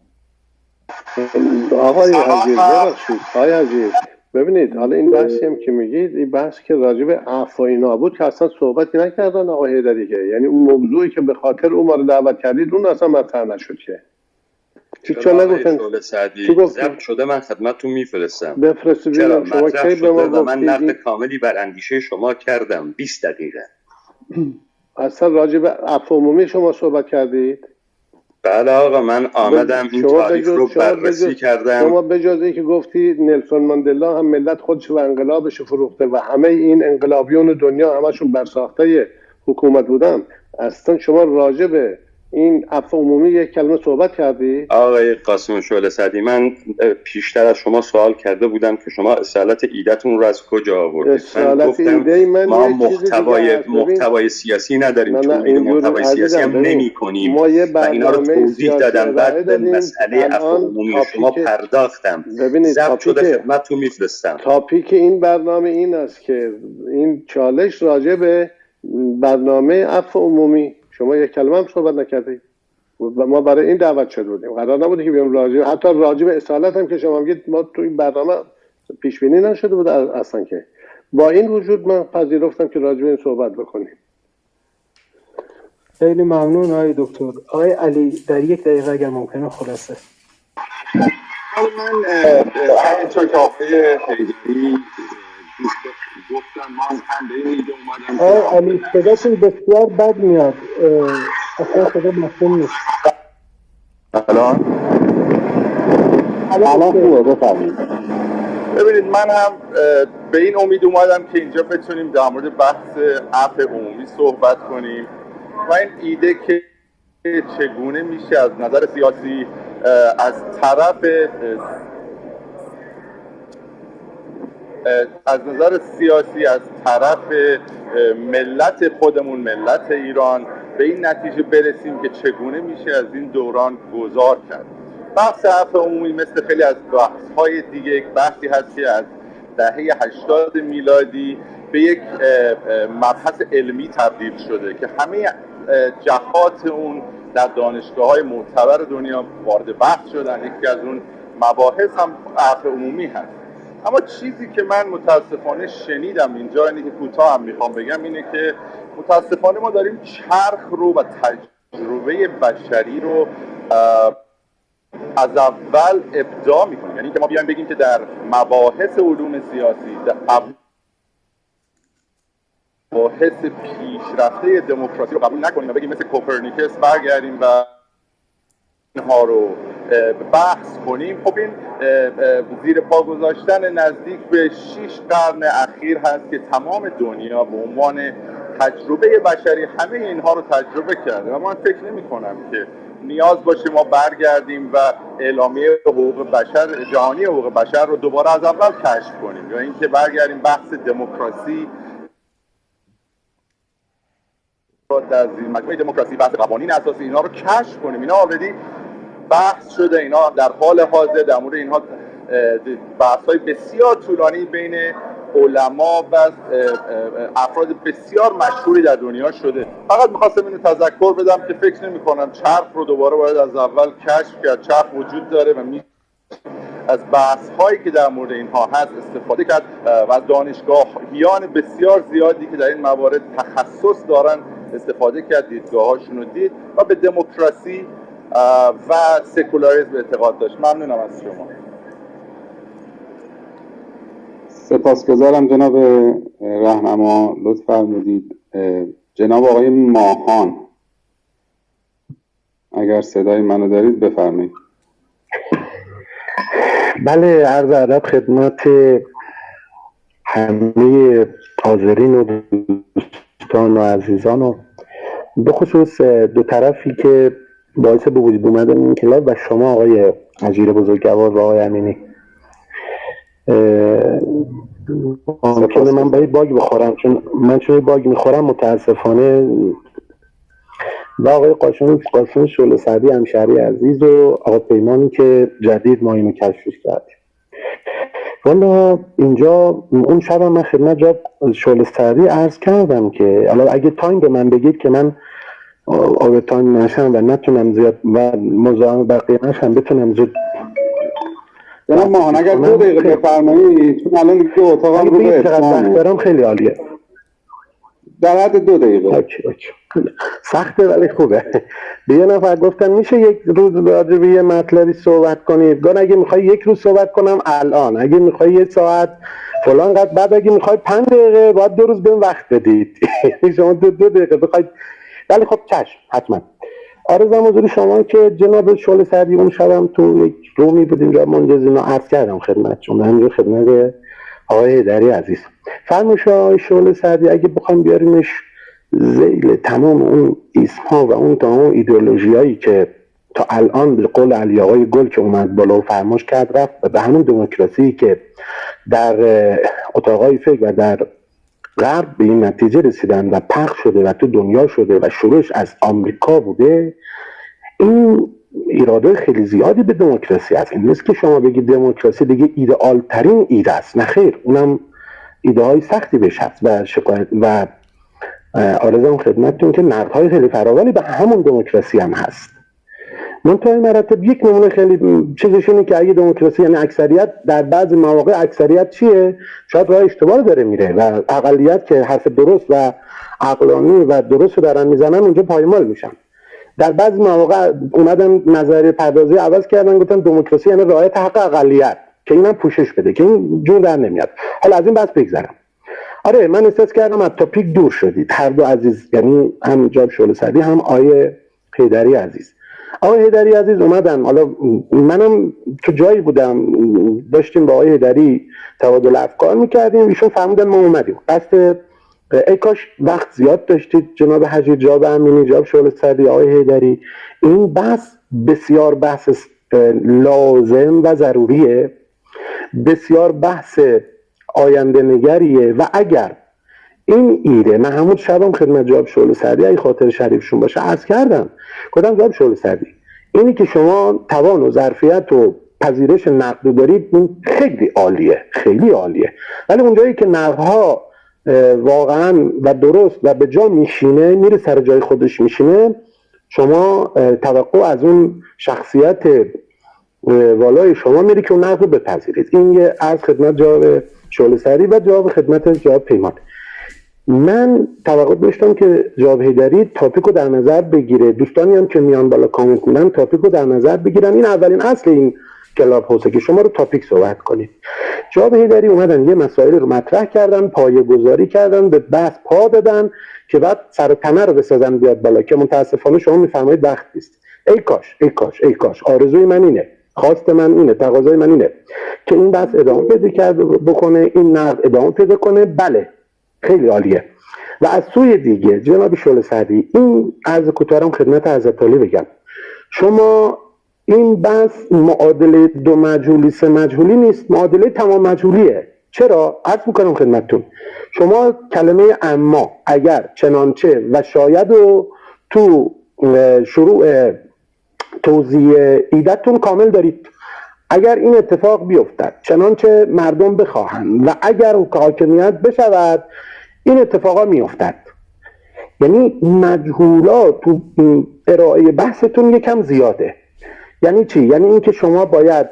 آقای عزیز ببخشید. آقای عزیز ببینید، حالا این بحثی هم که میگید، این بحث که راجع به عفو اینا بود که اصلا صحبتی نکردن آقای حیدری، که یعنی اون موضوعی که به خاطر اون ما رو دعوت کردید اون اصلا مطرح نشد که چون نگفتن ضبط شده. من خدمتتون میفرستم. بفرستید. چرا شما کی به ما و من نقد کاملی بر اندیشه شما کردم 20 دقیقه. اصلا راجع به عفو عمومی شما صحبت کردید؟ بله آقا، من آمدم این تاریخ رو بررسی کردم. شما به جز اینکه گفتی نلسون ماندلا هم ملت خودش و انقلابش فروخته و همه این انقلابیون دنیا همشون برساخته حکومت بودن، اصلا شما راجع به این عفو عمومی یک کلمه صحبت کردی؟ آقای قاسم شعله سعدی، من پیشتر از شما سوال کرده بودم که شما اصالت ایده‌تون رو از کجا آوردید. من گفتم ما محتوای سیاسی نداریم، تولید محتوای سیاسی هم نمی‌کنیم و اینا رو توضیح دادم. بعد به مسئله عفو عمومی شما پرداختم. ضبط شده خدمتتون میفرستم. تاپیک این برنامه این است که این چالش راجع به برنامه عفو عمومی شما یک کلمه هم صحبت نکردید و ما برای این دعوت شده بودیم. قرار نبوده که بیام حتی راجع به اصالت هم که شما میگید ما تو این برنامه پیش بینی نشده بود اصلا. که با این وجود من پذیرفتم که راجع به این صحبت بکنیم. خیلی ممنون آقای دکتر. آقای علی در 1 دقیقه اگر ممکنه خلاصه. من همینطور که آقای حیدری گفتم من هم به این ایده اومدم. آقای علی صداتون بسیار بد میاد، اصلا صدا مفهوم نیست. الان خوبه، بفرمایید. ببینید، من هم به این امید اومدم که اینجا بتونیم در مورد بحث عفو عمومی صحبت کنیم و این ایده که چگونه میشه از نظر سیاسی از طرف ملت خودمون، ملت ایران، به این نتیجه برسیم که چگونه میشه از این دوران گذار کرد. بحث عفو عمومی مثل خیلی از بحث‌های دیگه یک بحثی هست که از دهه 80 میلادی به یک مبحث علمی تبدیل شده که همه جهات اون در دانشگاه‌های معتبر دنیا وارد بحث شدن. یکی از اون مباحث هم عفو عمومی هست. اما چیزی که من متاسفانه شنیدم اینجا، اینه که کوتاه هم میخوام بگم، اینه که متاسفانه ما داریم چرخ رو و تجربه بشری رو از اول ابداع میکنیم. یعنی که ما بیایم بگیم که در مباحث علوم سیاسی، در مباحث پیشرفته دموکراسی رو قبول نکنیم و بگیم مثل کوپرنیکس برگردیم و اینها رو بحث کنیم. خب این زیر پا گذاشتن نزدیک به 6 قرن اخیر هست که تمام دنیا به عنوان تجربه بشری همه اینها رو تجربه کرده و من فکر نمی کنم که نیاز باشه ما برگردیم و اعلامیه حقوق بشر، جهانی حقوق بشر رو دوباره از اول کشف کنیم یا اینکه برگردیم بحث دموکراسی در زیر مجموعه دموکراسی، بحث قوانین اساسی اینا رو کشف کنیم. اینا آلردی بحث شده، اینا در حال حاضر در مورد اینها بحث‌های بسیار طولانی بین علما و افراد بسیار مشهوری در دنیا شده. فقط می‌خواستم اینو تذکر بدم که فکر نمی‌کنم چرخ رو دوباره باید از اول کشف کرد. چرخ وجود داره و از بحث‌هایی که در مورد اینها هست استفاده کرد و از دانشگاهیان بسیار زیادی که در این موارد تخصص دارن استفاده کرد، دیدگاه‌هاشون رو دید و به دموکراسی و سکولاریسم اعتقاد داشت. ممنونم از شما. سپاسگزارم جناب راهنما، لطف فرمودید. جناب آقای ماهان، اگر صدای منو دارید بفرمایید. بله، عرض ادب خدمت همه حاضرین و دوستان و عزیزان و به خصوص دو طرفی که باعث به وجود اومدن این کلاب و شما آقای اجیر بزرگوار و آقای امینی. ممکنه من باید باگ بخورم، چون من باگ میخورم متاسفانه. و آقای قاسم شعله سعدی همشهری عزیز و آقای پیمانی که جدید ما اینو کشفش کردیم. والا اینجا اون شب من خدمت جناب شعله سعدی عرض کردم که الان اگه تایم به من بگید که من آقای تایم نشم و نتونم زیاد و مزاحم بقیه نشم بتونم زود. جناب ماهان اگر 2 دقیقه بفرمایید، چون الان دیگه اتاقم رو به اتمام برام خیلی عالیه. در حد 2 دقیقه. اوکی. سخته ولی خوبه. به یه نفر گفتم میشه یک روز راجع به یه مطلبی صحبت کنید. گفتم اگه میخوای یک روز صحبت کنم الان، اگه میخوای 1 ساعت فلان قد، بعد اگه میخوای 5 دقیقه باید 2 روز بهم وقت بدید. شما 2 دقیقه بخواید. ولی خب چشم، حتما. عرضم حضور شما که جناب شعله سعدی اون شبم تو یک رومی بود اینجا منجزین رو عرض کردم خدمتشون، همینجور خدمت آقای هیدری عزیز. فرمایش آقای شعله سعدی اگه بخوایم بیاریمش ذیل تمام اون ایسم‌ها و اون تمام ایدئولوژیایی که تا الان به قول علی آقای گل که اومد بالا و فرماش کرد رفت و به همون دموکراسی که در اتاقای فکر و در غرب به این نتیجه رسیدن و پخش شده و تو دنیا شده و شروعش از آمریکا بوده، این ایراده خیلی زیادی به دموکراسی هست. این نیست که شما بگید دموکراسی دیگه ایدئال ترین ایده است، نه خیر، اونم ایده های سختی بهش هست و شکایت و آرزوام خدمتتون که نقدهای خیلی فراوانی به همون دموکراسی هم هست. منتهای مراتب یک نمونه خیلی چیزش اینه که اگه دموکراسی یعنی اکثریت، در بعضی مواقع اکثریت چیه؟ شاید راه اشتباه داره میره و اقلیت که حرف درست و عقلانی و درست رو دارن میزنن اونجا پایمال میشن. در بعضی مواقع اومدن نظریه پردازی عوض کردن، گفتن دموکراسی یعنی رعایت حق اقلیت که اینم پوشش بده، که این جون در نمیاد. حالا از این بحث بگذرم. آره، من احساس کردم از تاپیک دور شدید هر دو عزیز، یعنی هم جناب شعله سعدی هم آیه حیدری عزیز. آقای حیدری عزیز اومدن، حالا منم تو جایی بودم داشتیم با آقای حیدری تبادل افکار میکردیم، ایشون فرمودن ما اومدیم قصد ای کاش وقت زیاد داشتید جناب حجیر، جناب امینی، جناب شعله سعدی، آقای حیدری، این بحث بسیار بحث لازم و ضروریه، بسیار بحث آینده نگریه و اگر این ایده، من همون شبم خدمت جناب شعله سعدی اگه خاطر شریفشون باشه عرض کردم، گفتم جناب شعله سعدی اینی که شما توان و ظرفیت و پذیرش نقد دارید این خیلی عالیه، خیلی عالیه، ولی اونجایی که نقدها واقعا و درست و به جا میشینه، میره سر جای خودش میشینه، شما توقع از اون شخصیت والای شما میره که اون نقد رو بپذیرید. این یه عرض خدمت جواب شعله سری و جواب خدمت جواب پیمان. من توقع داشتم که جواب حیدری تاپیک رو در نظر بگیره، دوستانی هم که میان بالا کامنت میدن تاپیک رو در نظر بگیرن. این اولین اصل این کلاب هاوسه که شما رو تاپیک صحبت کنید. جواب حیدری اومدن یه مسائل رو مطرح کردن، پایه گذاری کردن، به بحث پا دادن که بعد سر تنه رو بسازن بیاد بالا، که متاسفانه شما میفرمایید وقت نیست. ای کاش ای کاش ای کاش، آرزوی من اینه، خواست من اینه، تقاضای من اینه که این بحث ادامه پیدا بکنه، این نقد ادامه پیدا کنه. بله خیلی عالیه. و از سوی دیگه جناب شعله سعدی، این عرض کوتاهم خدمت حضرت عالی بگم، شما این بحث معادله دو مجهولی سه مجهولی نیست، معادله تمام مجهولیه. چرا؟ عرض میکنم خدمتتون، شما کلمه اما، اگر، چنانچه و شاید و تو شروع توضیح ایدتون کامل دارید. اگر این اتفاق بیفتد چنانچه مردم بخواهند و اگر حاکمیت بشود، این اتفاقا میافتد. یعنی مجهولات تو ارائه بحثتون یکم زیاده. یعنی چی؟ یعنی اینکه شما باید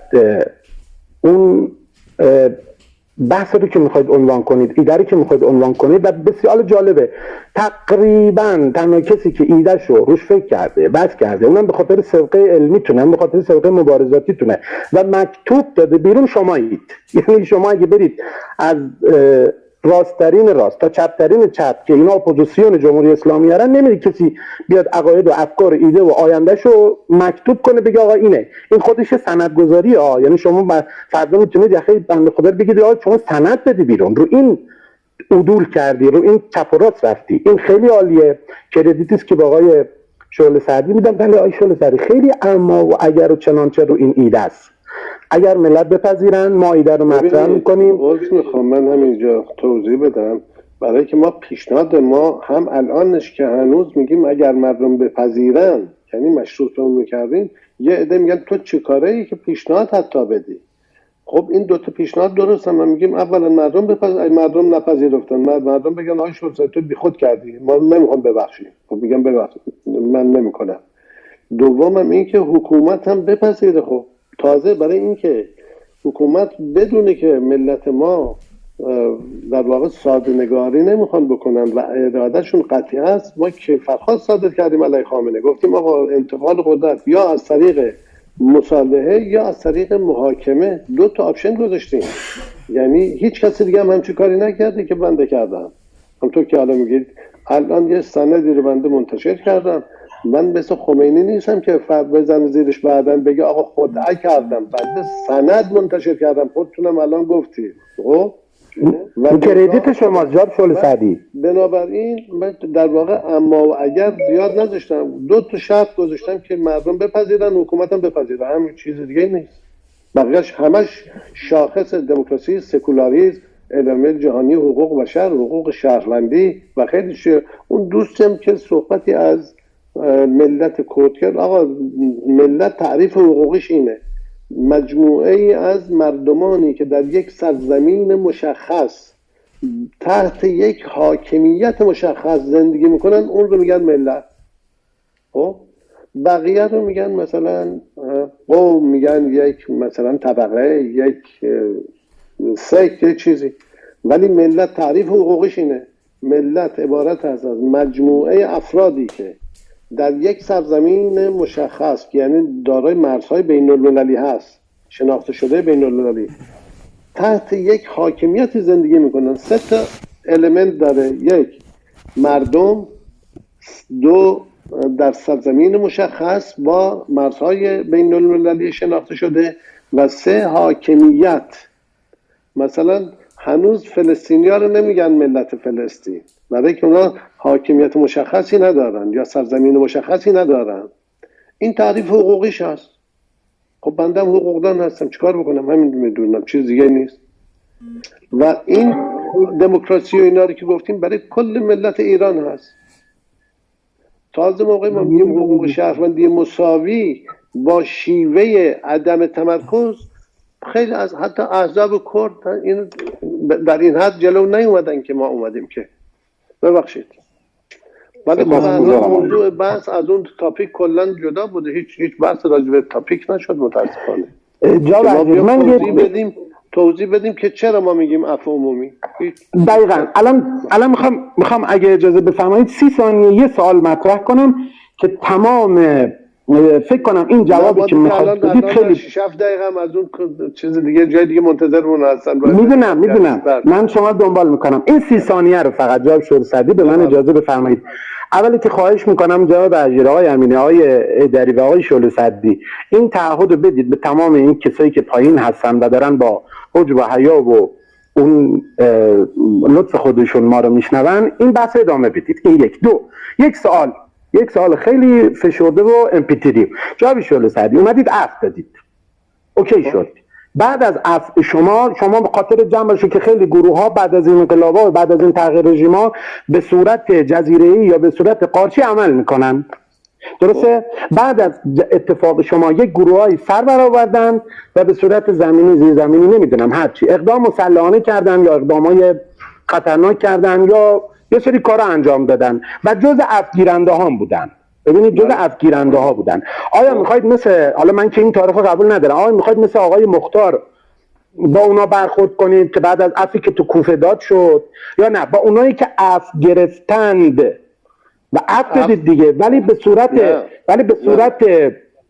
اون بحث رو که میخواید عنوان کنید، ایده رو که میخواید عنوان کنید، و بسیار جالبه تقریبا تنها کسی که ایدهش رو روش فکر کرده، بحث کرده، اونم به خاطر سابقه علمیتونه، به خاطر سابقه مبارزاتیتونه و مکتوب داده بیرون شمایید. یعنی شما اگه برید از راستترین راست تا چپترین چپ که اینا اپوزیسیون جمهوری اسلامی هستن، نمیدید کسی بیاد عقاید و افکار و ایده و آیندهشو مکتوب کنه بگه آقا اینه. این خودش سندگذاری ها. یعنی شما فردا میتونید یخه بنده خدا بگید آقا شما سند بدی بیرون، رو این عدول کردی، رو این چپ و راست رفتی. این خیلی عالیه، کردیتی است که با آقای شعله سعدی میدم. ولی آقای شعله سعدی خیلی اما و اگر و چنانچه رو این ایده است. اگر ملت بپذیرن ما ایده رو مطرح میکنیم. میخوام من همینجا توضیح بدم، برای که ما پیشنهاد ما هم الانش که هنوز میگیم اگر مردم بپذیرن، یعنی مشروط رو میکردیم، یه عده میگن تو چه کاره ای که پیشنهاد حتی بدی. خب این دوتا پیشنهاد درست هم میگیم اولا مردم بپذیرن، مردم نپذیرفتن، مردم بگن آقای شورسای تو بی خود کردی، ما نمیخوام ببخشیم. خب میگم ببخشید من نمیکنم. دومم این که حکومت هم بپذیره. خب تازه برای اینکه حکومت بدونه که ملت ما در واقع ساده نگاری نمیخوان بکنن و ارادهشون قطعی هست، ما کیفرخواست صادر کردیم علیه خامنه، گفتیم آقا انتقال قدرت یا از طریق مصالحه یا از طریق محاکمه، دو تا آپشن گذاشتیم. یعنی هیچ کسی دیگه هم همچین کاری نکرده که بنده کردم. همونطور که حالا میگید الان یه سندی رو بنده منتشر کردم، من مثل خمینی نیستم که فرد بزنه زیرش بعدن بگه آقا خدعه کردم، بعد سند منتشر کردم، خودتونم الان گفتی. خب این کردیت شما جناب شعله سعدی. بنابراین من در واقع اما و اگر زیاد نذاشتم، دو تا شرط گذاشتم که مردم بپذیرن، حکومتم بپذیره، همین چیز دیگه نیست. بقیه‌اش همش شاخص دموکراسی، سکولاریسم، علم جهانی حقوق بشر، حقوق شهروندی و خیلی چیه. اون دوستم که صحبتی از ملت کرد کرد، آقا ملت تعریف حقوقش اینه: مجموعه ای از مردمانی که در یک سرزمین مشخص تحت یک حاکمیت مشخص زندگی میکنن، اون رو میگن ملت. خب بقیه رو میگن مثلا قوم، میگن یک مثلا طبقه، یک سکت، یک چیزی. ولی ملت تعریف حقوقش اینه: ملت عبارت است از مجموعه افرادی که در یک سرزمین مشخص، یعنی دارای مرزهای بین المللی هست، شناخته شده بین المللی، تحت یک حاکمیت زندگی میکنن. سه تا المنت داره: یک مردم، دو در سرزمین مشخص با مرزهای بین المللی شناخته شده، و سه حاکمیت. مثلا هنوز فلسطینی‌ها رو نمیگن ملت فلسطین، برای که اونا حاکمیت مشخصی ندارن یا سرزمین مشخصی ندارن. این تعریف حقوقیش هست. خب بنده هم حقوقدان هستم، چیکار بکنم؟ همین میدونم، چیز دیگه نیست. و این دموکراسی و اینا رو که گفتیم برای کل ملت ایران هست. تازه موقعی ما میگیم حقوق شهروندی مساوی با شیوه عدم تمرکز، خیلی از حتی احزاب کرد این در این حد جلو نیومدن که ما اومدیم که ببخشید. ولی خب موضوع بحث از اون تاپیک کلا جدا بوده، هیچ بحث راجع به تاپیک نشد متاسفانه. من توضیح بدیم که چرا ما میگیم عفو عمومی. دقیقاً الان میخوام اگه اجازه بفرمایید 30 ثانیه یه سوال مطرح کنم که تمام فکر کنم این جوابی که میخواد بدید خیلی 6 7 دقیقه هم از اون چیز دیگه جای دیگه منتظرمون هستن. میدونم من شما دنبال میکنم این 30 ثانیه رو فقط جناب شورسدی به من اجازه بفرمایید. اولی که خواهش میکنم جناب اجیر، آقای امینی، آقای ایدری و آقای شورسدی این تعهد رو بدید به تمام این کسایی که پایین هستن و دارن با حجب و حیا و اون لطف خودشون ما رو میشنون، این بحث ادامه بدید. این یک سوال خیلی فشرده و امپیتری. جناب شورسدی اومدید عفو دادید، اوکی شد. بعد از عفو شما به خاطر جمع باشه که خیلی گروه ها بعد از این انقلاب‌ها و بعد از این تغییر رژیم‌ها به صورت جزیره‌ای یا به صورت قارچی عمل میکنن، درسته؟ بعد از اتفاق شما یک گروه‌های سر برآوردن و به صورت زمینی زیرزمینی نمیدونم هرچی اقدام مسلحانه کردن یا اقدامای خطرناک کردن یا یه سری کارا انجام دادن و جز عفوگیرنده ها بودن. ببینید جز عفوگیرنده ها بودن. آیا میخواید حالا من که این تاریخ رو قبول ندارم، آیا میخواید مثل آقای مختار با اونا برخورد کنید که بعد از عفوی که تو کوفه داد شد، یا نه با اونایی که عفو گرفتند و عفو دادید دیگه ولی به صورت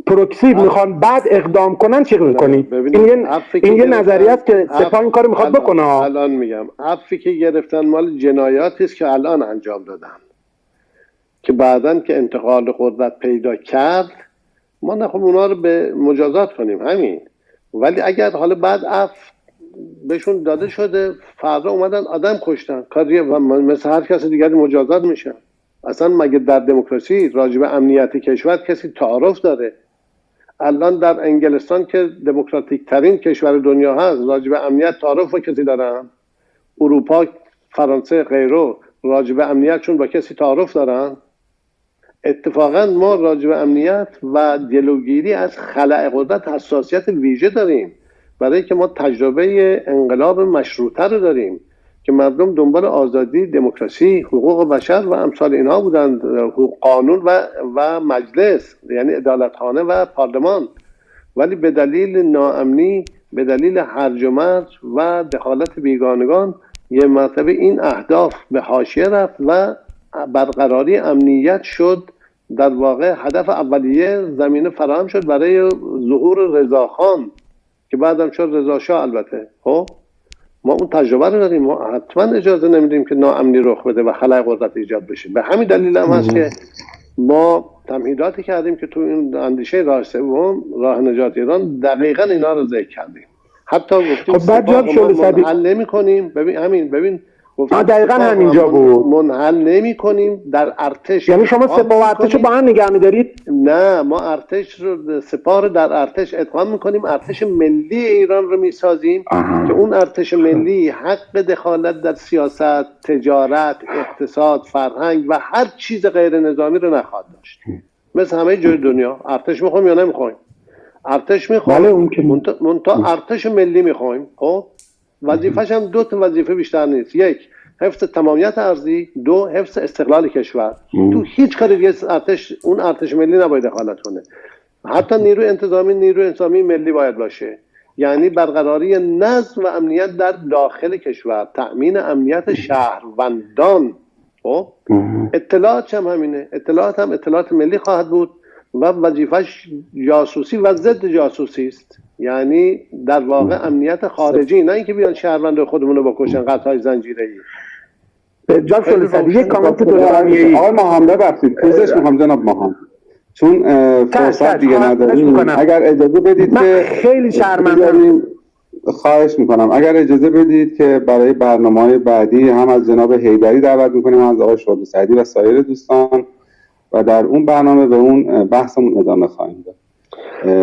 پروکسی میخوان بعد اقدام کنن چی میکنید؟ این یه نظریه است که سپاه این کارو میخواد بکنه. الان میگم عفوی که گرفتن مال جنایاتی است که الان انجام دادن که بعدن که انتقال قدرت پیدا کرد ما نخواهیم اونا رو به مجازات کنیم همین. ولی اگر حالا بعد عفو بهشون داده شده فردا اومدن آدم کشتن کاریه و مثل هر کس دیگری مجازات میشن. اصلا مگه در دموکراسی راجع به امنیت کشور کسی تعارف داره؟ الان در انگلستان که دموکراتیک ترین کشور دنیا هست راجع به امنیت تعارف با کسی دارن؟ اروپا، فرانسه، غیره راجع به امنیتشون با کسی تعارف دارن؟ اتفاقا ما راجع به امنیت و جلوگیری از خلأ قدرت حساسیت ویژه داریم، برای که ما تجربه انقلاب مشروطه رو داریم که مردم دنبال آزادی، دموکراسی، حقوق بشر و امثال اینها بودند، قانون و مجلس یعنی عدالتخانه و پارلمان. ولی به دلیل ناامنی، به دلیل هرج و مرج و دخالت بیگانگان یه مرتبه این اهداف به حاشیه رفت و برقراری امنیت شد در واقع هدف اولیه، زمینه فراهم شد برای ظهور رضاخان که بعدم شد رضا شاه. البته خب ما اون تجربه رو داریم، ما حتما اجازه نمیدیم که ناامنی رخ بده و خلأ قدرت ایجاد بشه. به همین دلیل هم هست که ما تمهیداتی کردیم که تو این اندیشه راه سوم، راه نجات ایران، دقیقاً اینا رو ذکر کردیم. حتی گفتیم خب بعد جواب منحل نمی‌کنیم. ببین دقیقاً همینجا بود، منحل نمی‌کنیم در ارتش. یعنی شما سپاه و ارتش رو با هم نگه می‌دارید؟ نه، ما ارتش رو، سپاه رو در ارتش ادغام می‌کنیم، ارتش ملی ایران رو می‌سازیم که اون ارتش ملی حق دخالت در سیاست، تجارت، اقتصاد، فرهنگ و هر چیز غیر نظامی رو نخواهد داشت. مثل همه جای دنیا ارتش می‌خوایم یا نمی‌خوایم؟ ارتش می‌خوایم، منتها ارتش ملی می‌خوایم. خب وظیفه‌ش هم دو تا وظیفه بیشتر نیست، یک حفظ تمامیت ارضی، دو حفظ استقلال کشور. تو هیچ کاری دیگه اون ارتش ملی نباید دخالت کنه. حتی نیروی انتظامی ملی باید باشه، یعنی برقراری نظم و امنیت در داخل کشور، تأمین امنیت شهروندان. خب اطلاعات هم همینه، اطلاعات ملی خواهد بود و وظیفش جاسوسی و ضد جاسوسی است، یعنی در واقع امنیت خارجی، نه اینکه بیان شهروند خودمون رو بکشن قطعای زنجیره‌ای. جناب شورسدی یک کامنت دورانیه آقای ماهان ببخشید پوزش میخوام جناب ماهان، چون فرصت دیگه نداریم. اگر اجازه بدید که خیلی شرمندم، خواهش میکنم اگر اجازه بدید که برای برنامه‌های بعدی هم از جناب حیدری دعوت میکنیم، هم از آقای شورسدی و سایر دوستان، و در اون برنامه به اون بحثمون ادامه خواهیم داد.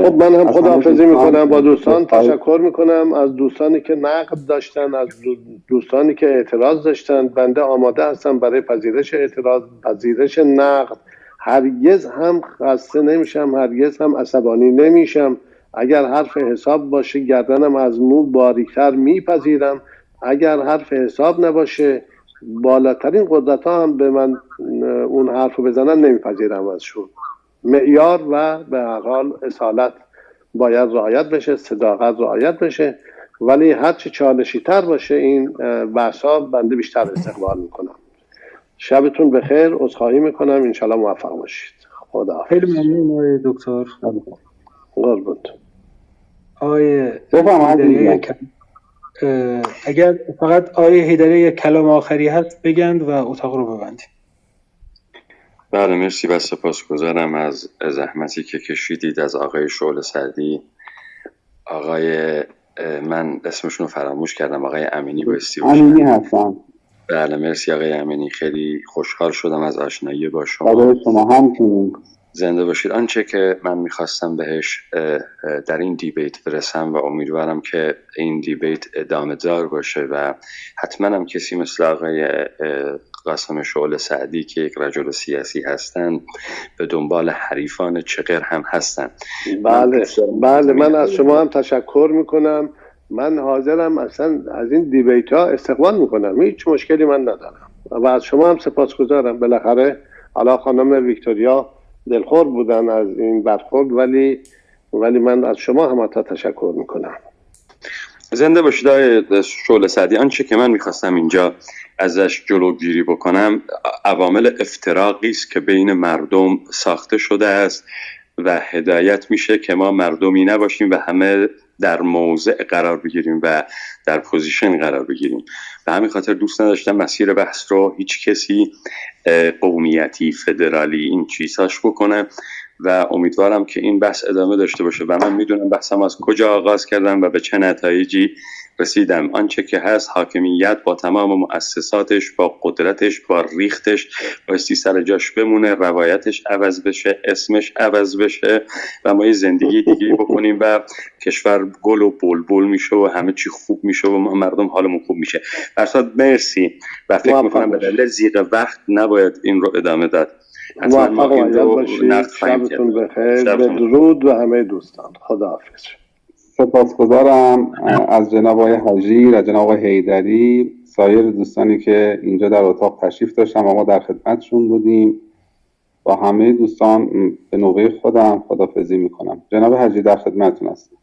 خب من هم خداحافظی میکنم با دوستان، تشکر میکنم از دوستانی که نقد داشتن، از دوستانی که اعتراض داشتن. بنده آماده هستم برای پذیرش اعتراض، پذیرش نقد. هرگز هم خسته نمیشم، هرگز هم عصبانی نمیشم. اگر حرف حساب باشه گردنم از مو باریکتر میپذیرم، اگر حرف حساب نباشه بالاترین قدرت ها هم به من اون حرف رو بزنن نمیپذیرم ازشون. معیار و به هر حال اصالت باید رعایت بشه، صداقت رعایت بشه، ولی هرچی چالشی تر باشه این بحثا بنده بیشتر استقبال میکنم. شبتون بخیر، عذرخواهی میکنم، انشالله موفق باشید. خدا خیلی ممنون آقای دکتر. قربونت. آقای بفهم حیدری اگر فقط آقای حیدری یک کلام آخری هست بگند و اتاق رو ببندیم. بله مرسی و سپاسگزارم از زحمتی که کشیدید از آقای شعله سعدی، آقای من اسمشون رو فراموش کردم، آقای امینی بایستی باشن. امینی هستم. بله مرسی آقای امینی، خیلی خوشحال شدم از آشنایی با شما. برای شما همچنین. زنده باشید. آنچه که من میخواستم بهش در این دیبیت برسم و امیدوارم که این دیبیت ادامه دار باشه و حتما هم کسی مثل آقای قاسم شعله سعدی که یک رجل سیاسی هستند به دنبال حریفان چغر هم هستند. بله من از شما هم تشکر میکنم. من حاضرم اصلا از این دیبیت ها استقبال میکنم، هیچ مشکلی من ندارم و از شما هم سپاسگزارم. بالاخره حالا خانم ویکتوریا دلخور بودن از این برخورد، ولی من از شما هم حتی تشکر میکنم. زنده باشید آقای شعله سعدی. آنچه که من میخواستم اینجا ازش جلوگیری بکنم عوامل افتراقی است که بین مردم ساخته شده است و هدایت میشه که ما مردمی نباشیم و همه در موضع قرار بگیریم و در پوزیشن قرار بگیریم. به همین خاطر دوست نداشتم مسیر بحث رو هیچ کسی قومیتی، فدرالی این چیزاش بکنه و امیدوارم که این بحث ادامه داشته باشه و من میدونم بحثم از کجا آغاز کردم و به چه نتایجی رسیدم. آنچه که هست حاکمیت با تمام مؤسساتش، با قدرتش، با ریختش بایستی سر جاش بمونه، روایتش عوض بشه، اسمش عوض بشه و ما یه زندگی دیگه بکنیم و کشور گل و بلبل میشه و همه چی خوب میشه و ما مردم حالمون خوب میشه. برصد مرسی و فکر میکنم به دلیل زیغ وقت نباید این رو ادامه داد. موفق و عیال باشید. شبتون بخیر. بدرود و همه دوستان. خداحافظ. سپاسگزارم از جناب آقای حاجی و جناب آقای حیدری، سایر دوستانی که اینجا در اتاق تشریف داشتن و ما در خدمتشون بودیم. با همه دوستان به نوبه خودم خداحافظی میکنم. جناب حاجی در خدمتتون هستم.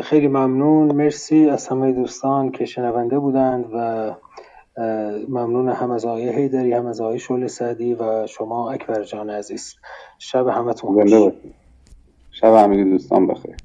خیلی ممنون، مرسی از همه دوستان که شنونده بودند و ممنون هم از آقای حیدری هم از آقای شعله سعدی و شما اکبر جان عزیز. شب همتون خوش. شب همگی دوستان بخیر.